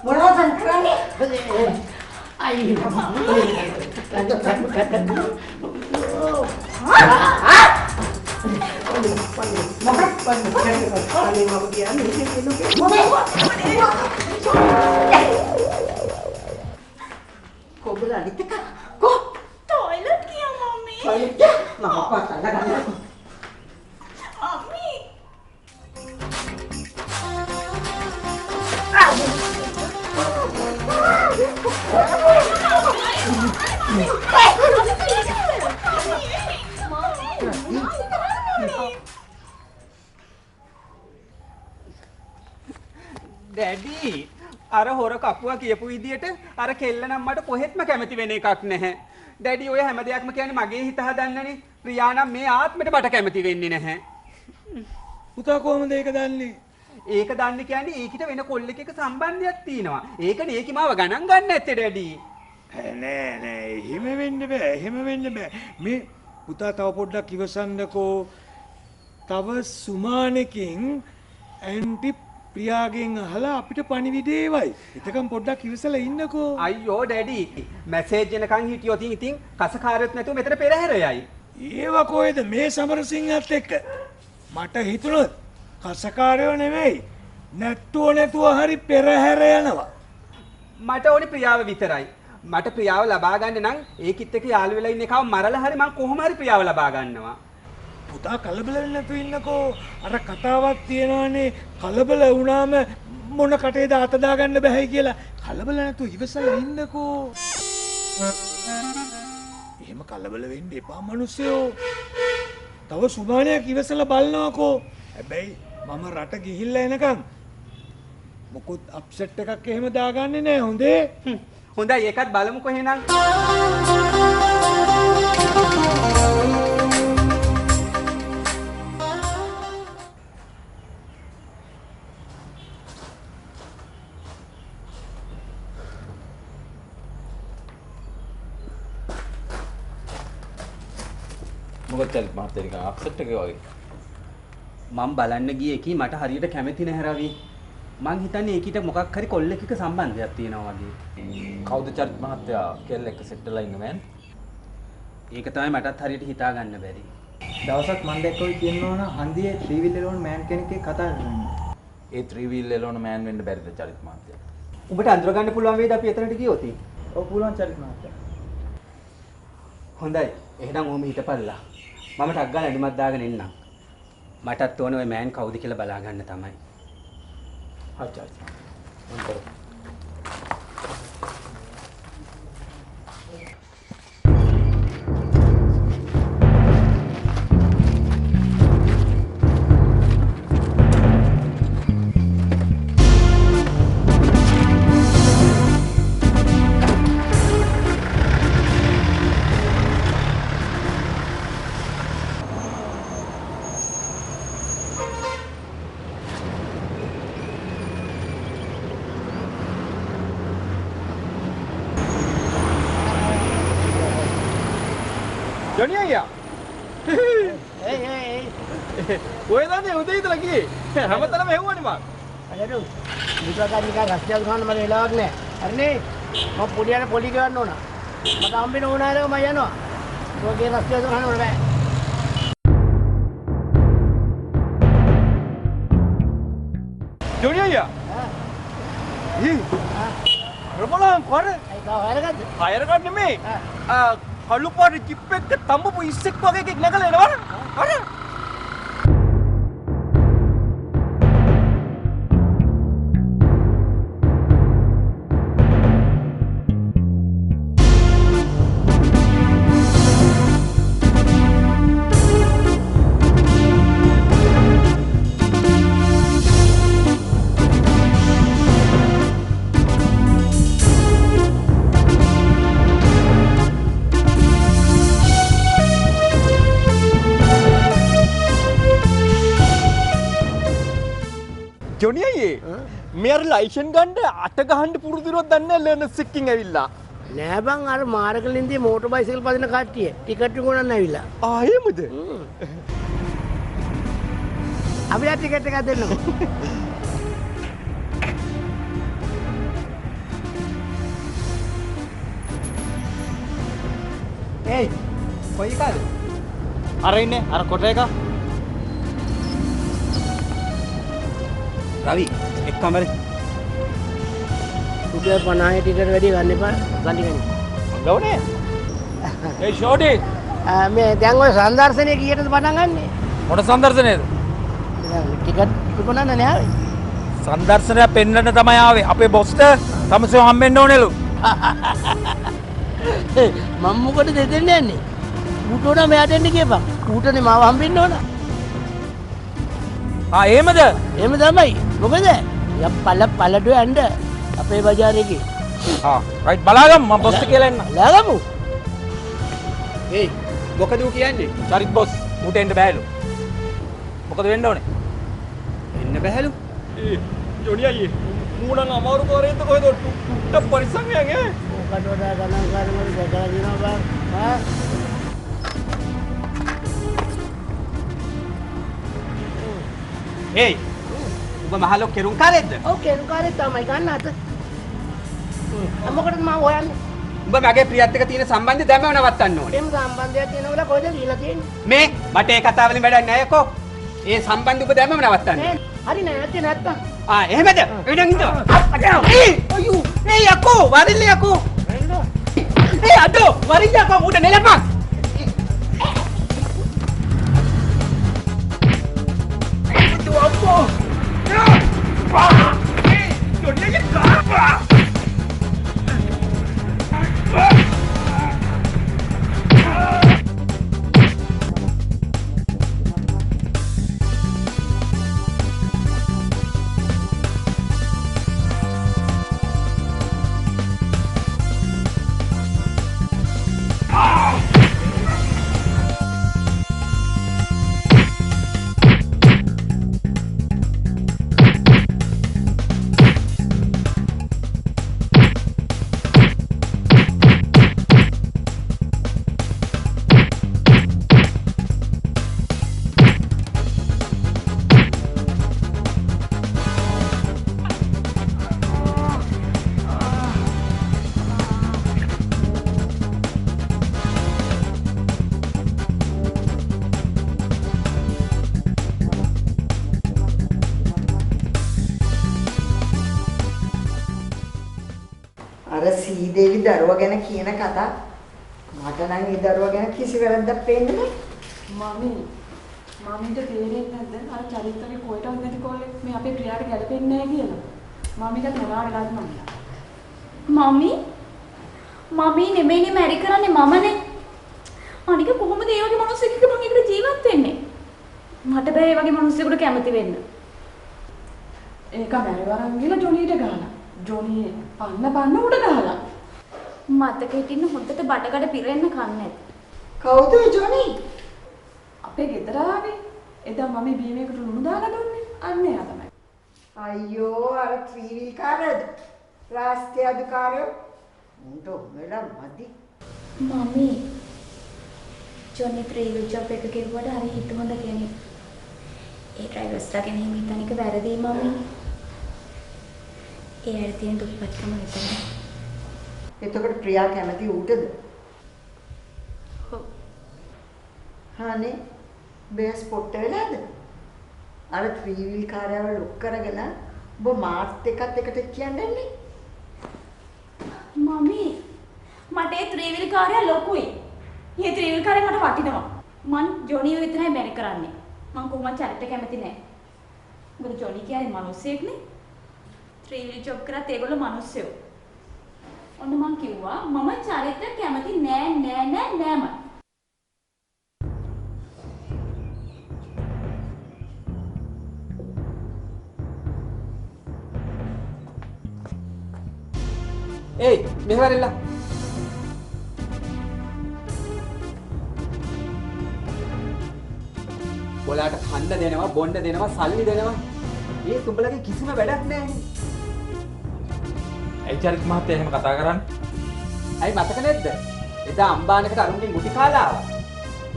මොනවද කරන්නේ අයියෝ Kau berani tekan? Kau toilet kia mami. Toilet ya? Nak apa tak ada aku. Mami. Daddy අර හොර කපුවා කියපු විදියට අර කෙල්ල නම් මට කොහෙත්ම කැමති වෙන එකක් නැහැ. ඩැඩි ඔය හැම දෙයක්ම කියන්නේ මගේ හිත හදන්නනේ. ප්‍රියා නම් මේ ආත්මෙට මට කැමති වෙන්නේ නැහැ. පුතා කොහොමද ඒක දන්නේ? ඒක දන්නේ කියන්නේ ඒකිට වෙන කොල්ලෙක් එක්ක සම්බන්ධයක් තියෙනවා. ඒකනේ ඒකි මාව ගණන් ගන්න නැත්තේ ඩැඩි. නෑ එහෙම වෙන්න බෑ. මේ පුතා තව පොඩ්ඩක් ඉවසන්නකෝ. තව සුමානෙකින් ඇන්ටි ප්‍රියාගෙන් අහලා අපිට පණිවිඩේ එවයි. එතකම් පොඩ්ඩක් ඉවසලා ඉන්නකෝ. අයියෝ ඩැඩි මැසේජ් එනකන් හිටියොත් ඉතින් කසකාරයොත් නැතුව මෙතන පෙරහැර යයි. ඒව කොහෙද මේ සමරසිංහත් එක්ක? මට හිතුණොත් කසකාරයෝ නෙවෙයි නැතුව හරි පෙරහැර යනවා. මට ඕනේ ප්‍රියාව විතරයි. මට ප්‍රියාව ලබා ගන්න නම් ඒකිට එක්ක යාළු වෙලා ඉන්න එකව මරලා හරි මම කොහොම හරි ප්‍රියාව ලබා ගන්නවා. පුතා කලබල වෙන්න නැතුව ඉන්නකෝ. අර කතාවක් තියෙනවානේ කලබල වුණාම මොන කටේද අත දාගන්න බෑ කියලා. කලබල නැතුව ඉවසලා ඉන්නකෝ. එහෙම කලබල වෙන්න එපා මිනිස්සුયો. තව සුමානයක් ඉවසලා බලනවාකෝ. හැබැයි මම රට ගිහිල්ලා එනකම් මොකොත් අප්සෙට් එකක් එහෙම දාගන්නේ නැහැ හොඳේ. හොඳයි ඒකත් බලමුකෝ එහෙනම්. මොකද චරිත මහත්තයා නිකන් අප්සෙට් එකේ වගේ. මම බලන්න ගියේ එකී මට හරියට කැමති නැහැ රවි. මං හිතන්නේ ඒකිට මොකක් හරි කොල්ලෙක් එක්ක සම්බන්ධයක් තියෙනවා වගේ. කවුද චරිත මහත්තයා කෙල්ල එක්ක සෙට් වෙලා ඉන්න මෑන්? ඒක තමයි මටත් හරියට හිතා ගන්න බැරි. දවසක් මම දැක්කෝ කියනවනම් හන්දියේ 3 wheel එලවන මෑන් කෙනෙක් එක්ක කතා කරනවා. ඒ 3 wheel එලවන මෑන් වෙන්න බැරිද චරිත මහත්තයා? උඹට අඳුර ගන්න පුළුවන් වේද අපි එතනට ගියොත්? ඔව් පුළුවන් චරිත මහත්තයා. හොඳයි. එහෙනම් ඔහොම හිටපල්ලා. මම ටක් ගාලා ඇඳුමක් දාගෙන එන්නම්. මටත් ඕනේ ඔය මෑන් කවුද කියලා බලා ගන්න තමයි. අච්චා. ජොනි අයියා. ඔය දන්නේ උදේ ඉඳලා ගියේ. හැමතැනම හෙව්වනේ මං. අයරු විතරක් නිකන් රස්තියක් ගන්න මට වෙලාවක් නැහැ. හරිනේ. මම පොඩියට පොඩි ගන්න ඕන. මට හම්බෙන්න ඕන ආරක මම යනවා. ඔයගේ රස්තියක් ගන්න ඕන බෑ. ජොනි අයියා. රමලන් කොර? අයි ගාව හරගත්ද? හයරගන්න නෙමෙයි. කළු පාට ජිප් එක තඹපු ඉස්සෙක් වගේ එකක් නැගලා එනවා. අර ජොනි අයියේ මේ අර ලයිසන් ගන්න අට ගහන්න පුරුදුනොත් දන්නේ ලර්නර්ස් එකකින් ඇවිල්ලා නෑ බං අර මාර්ගලින්දී මෝටර් බයිසිකල් පදින කට්ටිය ටිකට් ගොනන්න ඇවිල්ලා ආයෙමද අපිට ටිකට් එකක් දෙන්නකෝ ඒයි කොයි කාද අර ඉන්නේ අර කොට එක රවි එක්කම රුපියල් 50 ටිකට් වැඩි ගන්න එපා ගන්න ගන්න ගවනේ ඒ ෂෝටි මේ දැන් ඔය සංදර්ශනයේ කීයටද පටන් ගන්නෙ මොන සංදර්ශනයේද ටිකට් විකුණන්න නේ ආවේ සංදර්ශනය පෙන්වන්න තමයි ආවේ අපේ බොස්ට තමසෝ හම්බෙන්න ඕනෙලු මම මොකටද දෙන්න යන්නේ ඌට උනා මෙයාට එන්න කියපන් ඌටනේ මාව හම්බෙන්න ඕන එහෙමද එහෙම තමයි මොකද යක් පළඩුව යන්න අපේ බජාර් එකේ රයිට් බලාගමු මම බොස්ට කියලා එන්න ලාගමු ඒයි මොකද ඌ කියන්නේ? චරිත් බොස් ඌට එන්න බෑලු. මොකද වෙන්න ඕනේ? එන්න බෑලු. ජොනි අයියේ මූණන් අමාරු කරේද කොහෙද ටුට්ට පරිස්සම් යන්නේ. ඔකට වඩා ගණන් කාරමද දැකලා දිනවා බං. ඒයි ඔබ මහලොක් කෙරුම් කාරේද්ද? ඔව් කෙරුම් කාරේ තමයි ගන්න අත. මොකටද මම හොයන්නේ? උඹ මගේ ප්‍රියත් එක්ක තියෙන සම්බන්ධය දැම්මම නවත්තන්න ඕනේ. එහෙම සම්බන්ධයක් තියෙනවල කොහෙද লীලා තියෙන්නේ? මේ මට ඒ කතාව වලින් වැඩක් නැහැ යකෝ. ඒ සම්බන්ධය ඔබ දැම්මම නවත්තන්න. හරි නෑ නැත්තම්. එහෙමද? එවිඩන් ඉඳලා. අයියෝ ඒ යකෝ වරිල්ල යකෝ. ඒ අඩෝ වරිල්ල යකෝ උඩ නෙලපන්. Tuapo! Dunia ini apa? අර සීදේවි දරුවා ගැන කියන කතා මට නම් ඒ දරුවා ගැන කිසි වැරද්දක් පේන්නේ නැහැ. මමීට තේරෙන්නේ නැද්ද? අර චරිතගේ කොයිටවත් නැති කොල්ලෙක් මේ අපේ ප්‍රියාට ගැලපෙන්නේ නැහැ කියලා. මමීට තරහා වෙලාද මමී? මමී නෙමෙයිනේ මැරි කරන්නේ මමනේ. අනික කොහොමද ඒ වගේ මිනිස්සෙක් එක්ක මම එකට ජීවත් වෙන්නේ? මට බෑ ඒ වගේ මිනිස්සෙකුට කැමති වෙන්න. ඒක මැරවරන් ගිහලා ජොනීට ගහලා. ජොනී පන්න උඩ ගහලා. මතක හිටින්න හොඳට බඩගඩ පිරෙන්න කන්නේ. කවුද ජොනී? අපේ ගෙදර ආවේ. එදා මම බීමේකට ලුණු දාලා දුන්නේ. අන්න එයා තමයි. අයියෝ අර ත්‍රිවිල් කාරද? රාස්තිය අධිකාරියෝ. උන්ට මෙලා මදි. මමී ජොනී ත්‍රිවිල් ජොබ් එක කෙරුවට හරි හිත හොඳ කෙනෙක්. ඒ ඩ්‍රයිවර්ස්ලා ගැන හිතන එක වැරදි මමී. ඒ ඇයි තියෙන දුප්පත්කම විතරයි. එතකොට ප්‍රියා කැමති ඌටද? ඔව්. හානේ බේස් පොට්ට වෙලාද? අර ත්‍රිවිල් කාර්යව ලොක් කරගෙන ඔබ මාත් එක්කත් එකට කියන්නේ? මමී මට ඒ ත්‍රිවිල් කාර්යය ලොකුයි. මේ ත්‍රිවිල් කාර්යය මට වටිනවා. මං ජොනීව විතරයි මැරි කරන්නේ. මං කොහොමද චරිත කැමති නැහැ. මොකද ජොනී කියන්නේ මිනිස්සෙක්නේ. ත්‍රිවිල් ජොබ් කරත් ඒගොල්ලෝ මිනිස්සුයෝ. ඔන්න මං කිව්වා මම චරිත කැමති නෑම. ඒයි මෙහෙවරilla. ඔයාලට කන්න දෙනවා බොන්න දෙනවා සල්ලි දෙනවා. ඒ තුඹලගේ කිසිම වැඩක් නැහැ. ඇයි චරිත් මහත්තයා එහෙම කතා කරන්නේ? ඇයි මතක නැද්ද? එදා අම්බානකට අරුන්ගෙන් ගුටි කාලා ආවා.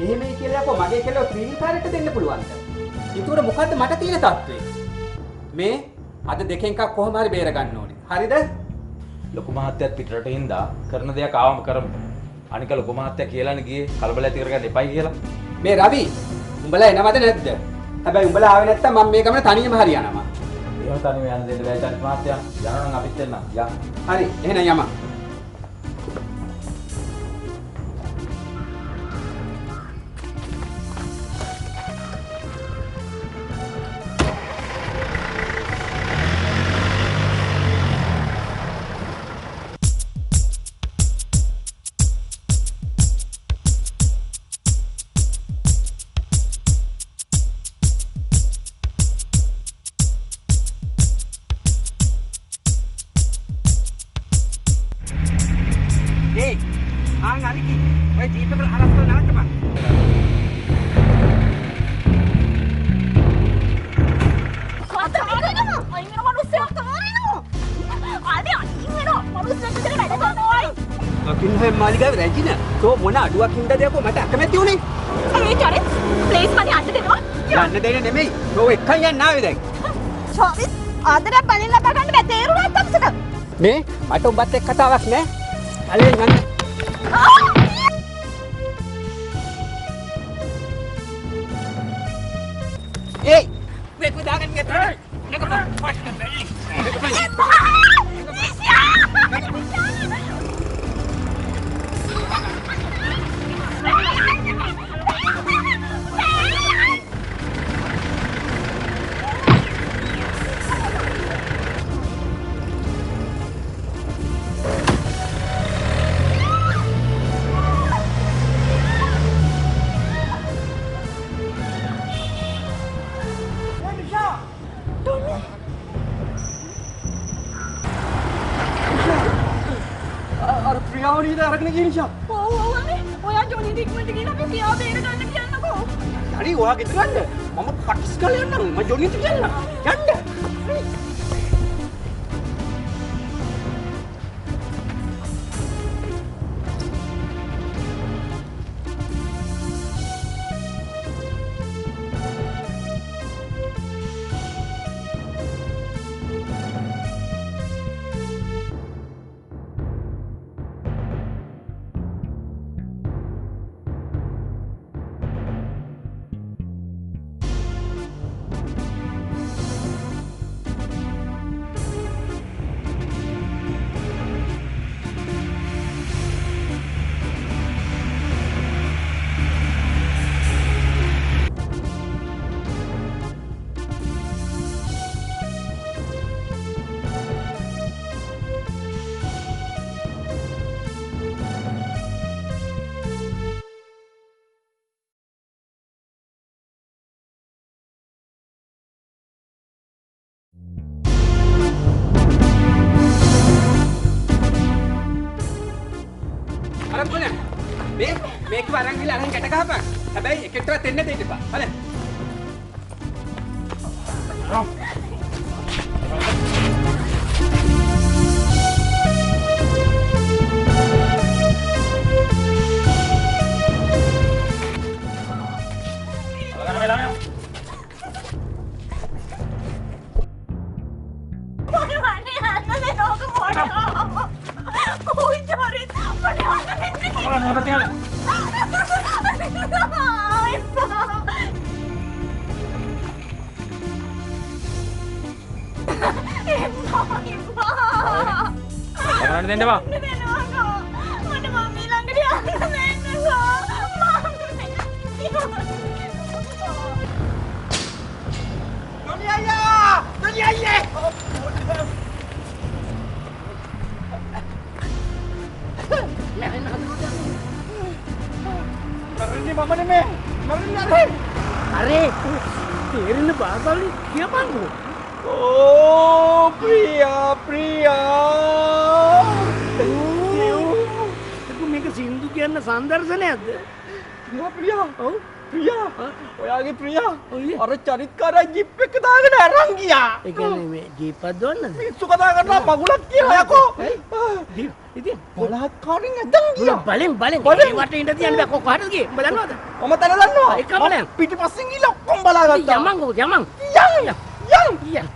එහෙමයි කියලා යකෝ මගේ කෙල්ලෝ ත්‍රිවිල් කාර්යයට දෙන්න පුළුවන්ද? ඒතකොට මොකද්ද මට තියෙන තත්ත්වය? මේ අද දෙකෙන් එකක් කොහොම හරි බේර ගන්න ඕනේ. හරිද? ලොකු මහත්තයාත් පිටරට හින්දා කරන දෙයක් ආවම කරමු. අනික ලොකු මහත්තයා කියලානේ ගියේ කලබල ඇති කරගන්න එපයි කියලා. මේ රවි උඹලා එනවද නැද්ද? හැබැයි උඹලා ආවේ නැත්තම් මම මේ ගමන තනියම හරියනවා. එහෙම තනියම යන්න දෙන්න බෑ චරිත් මහත්තයා. යනවා නම් අපිත් එන්නම්. යා. හරි එහෙනම් යමු. මම මාලිගාවේ රැඳින. තෝ මොන අඩුවක් හින්දාද යකෝ මට අකමැති උනේ. ඒ චරි ප්ලීස් මට යන්න දෙනවා. යන්න දෙන්නේ නෙමෙයි. තෝ එක්කන් යන්න ආවේ දැන්. චරි ආදර බලෙන් ලබා ගන්න බෑ තේරුණාද අපසට? මේ මට උඹත් එක්ක කතාවක් නෑ. බලෙන් යන්න. ඒ මේක දාගෙන ගියා. මේක පස්ට බැලි. ප්‍රියාවනීද අරගෙන ගිය නිසා. ඔව් අනේ. ඔයා ජොනි ඩික්මන්ට ගිහලා අපි ප්‍රියාව බේර ගන්න කියන්නකෝ. හරි ඔයා ගෙදර යන්න. මම පටිස් ගාලා යන්නම්. මම ජොනිට කියන්න. යන්න. මේක වරන් ගිහලා අරන් ගැට ගහපන්. හැබැයි එකෙක්ටවත් එන්න දෙන්න එපා. බලන්න. Jangan ada bang. Mana mami lang dia Doni ayah, Doni ayah. Marini mama ni me, Marini ada. Are, terin bahasa ni dia bangku. Oh, Priya, Priya. Aku මේක සින්දු කියන සම්දර්ශනයක්ද? නෝ ප්‍රියා. ඔව්. ප්‍රියා. ඔයාගේ ප්‍රියා. අර චරිත්කාරයා ජිප් එක දාගෙන අරන් ගියා. ඒ කියන්නේ මේ ජීප් එකක් දුවන්නද? පිස්සු කතා කරලා මගුලක් කියලා යකෝ. ඉතින් බලහත්කාරයෙන් ඇදන් ගියා. බලෙන් ඒ වටේ ඉඳ තියන්න බෑ කොහාටද ගියේ? උඹ දන්නවද? මම තන දන්නවා. ඒක බලන්න. පිටිපස්සෙන් ගිහලා ඔක්කොම බලාගත්තා. යමන්. යන්.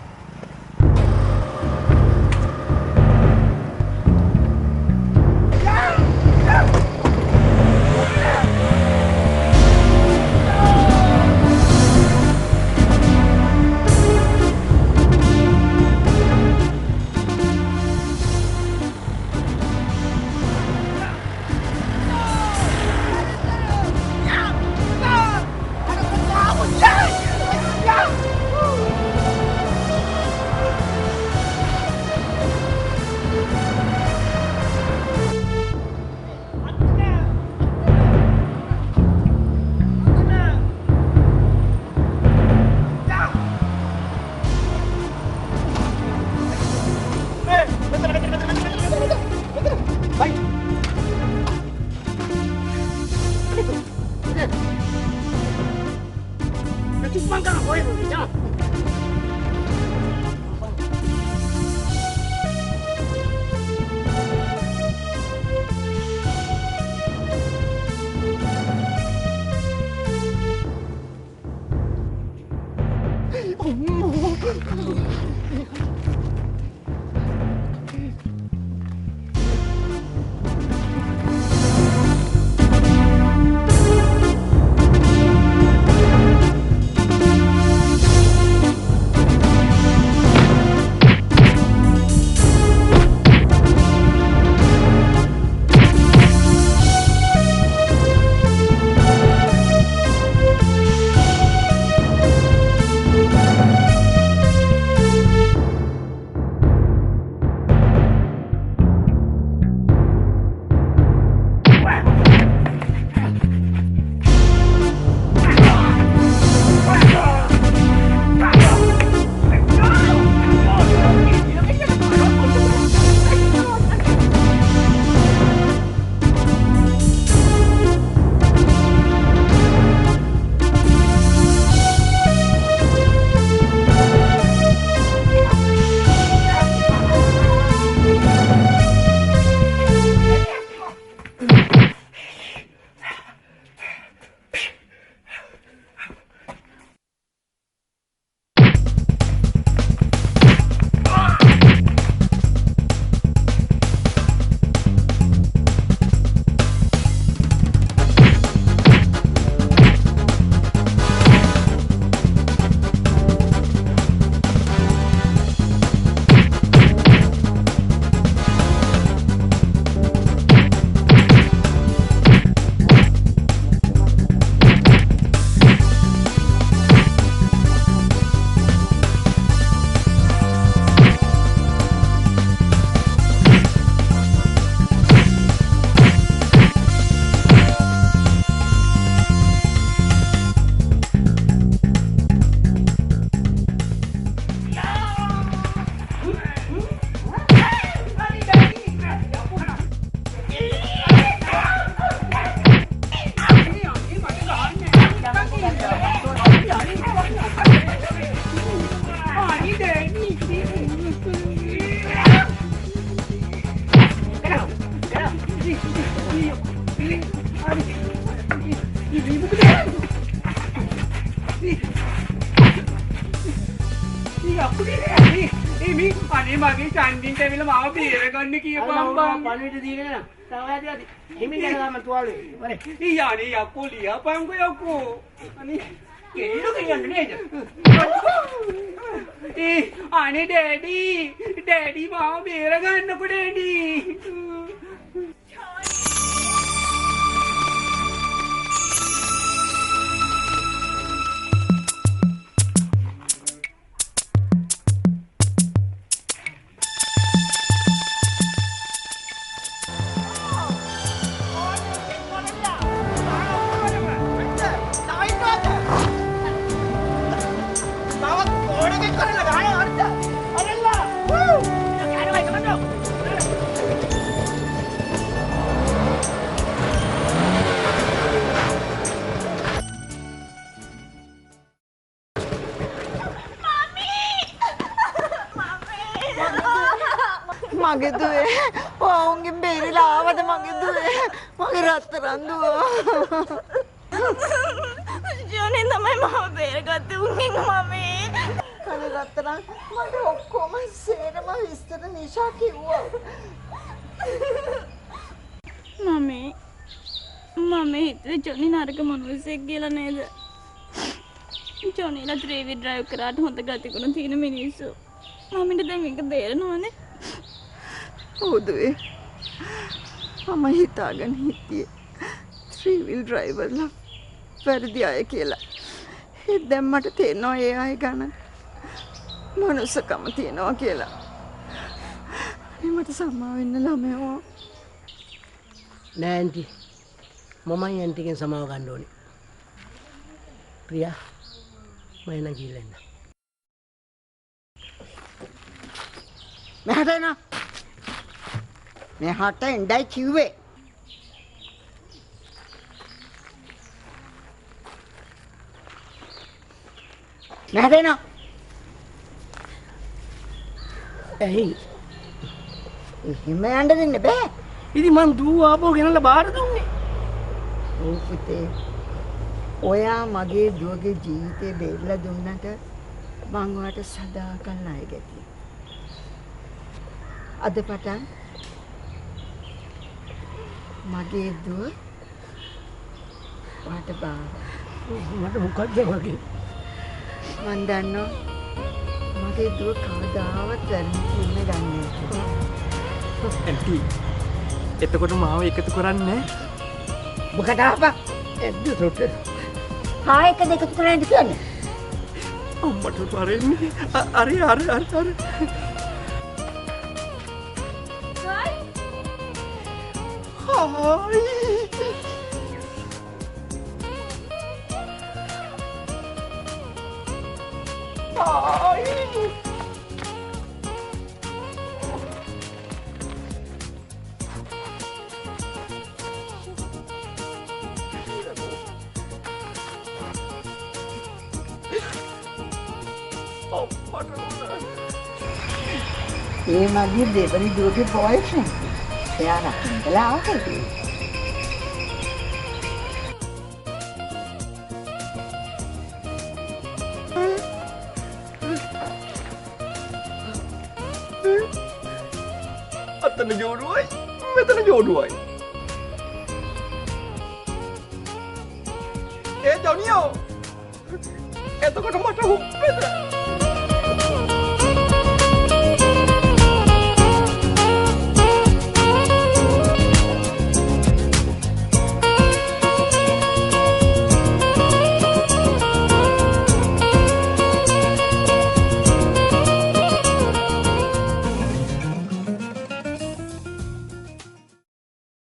අනේ මගේ චන්දින්ට ඇවිල්ලා මාව බේරගන්න කියපන් බං. පණිවිඩ දීගෙන යන්න. තව ඇති. හිමින් යනවා තුවාලේ. වරේ. ඊයානේ යකෝ ලියාපන්කෝ යකෝ. අනේ කෙලිලු කියන්නේ නේද? අනේ ඩැඩි මාව බේරගන්නකෝ ඩැඩි. මගේ දුවේ ඔවුන්ගෙන් බේරිලා ආවද මගේ දුවේ මගේ රත්තරන් දුව ජෝනේ තමයි මාව බේරගත්තේ උන්ගෙන් මමේ කනේ රත්තරන් මට ඔක්කොම සේරම විස්තර නිෂා කිව්වා මම හිතුවේ ජොනි නරක මනුස්සයෙක් කියලා නේද ජොනිලා ත්‍රිවිල් ඩ්‍රයිව් කරාට හොඳ ගතිගුණ තියෙන මිනිස්සු මමිට දැන් මේක තේරෙනවනේ හොදුවේ මම හිතාගෙන හිටියේ ත්‍රිවිල් ඩ්‍රයිවර්ලා වැරදි අය කියලා ඒත් දැන් මට තේරෙනවා ඒ අය ගන්න මනුස්සකම තියනවා කියලා අනේ මට සමා වෙන්න ළමයෝ නෑ ඇන්ටි මමයි ඇන්ටිගෙන් සමාව ගන්න ඕනේ ප්‍රියා මම එන ගිහලා එන්න මෙහාට එන්න මෙහාට එන්නයි කිව්වේ මෙහාට එන්න ඇයි හිම යන්න දෙන්න බෑ ඉතින් මං දුව ආපහු ගෙනල්ලා බාර දුන්නේ ඔව් පුතේ ඔයා මගේ දුවගේ ජීවිතේ බේරලා දුන්නට මං ඔයාට සදාකල් ණය ගැතියි. අද පටන් මගේ දුව ඔයාට බාරයි. මට මොකද්ද වගේ? මං දන්නවා මගේ දුව කවදාවත් වැරදි ඉන්න ගන්නේ නැහැ. ඇන්ටි එතකොට මාව එකතු කරන්නේ මොකට ආපා? එද්ද සොට. හා එක දෙක කරන්න කියන්නේ. අම්මට පරෙන්නේ. අර හායි. ඒ මගේ දෙවනි දුවගේ බොයිෆ්‍රෙන්ඩ්. එයා රකින්නලා ආවේ. අතන ජෝඩුවයි මෙතන ජෝඩුවයි. ඒ ජොනියෝ එතකොට මට හුම්බෙද?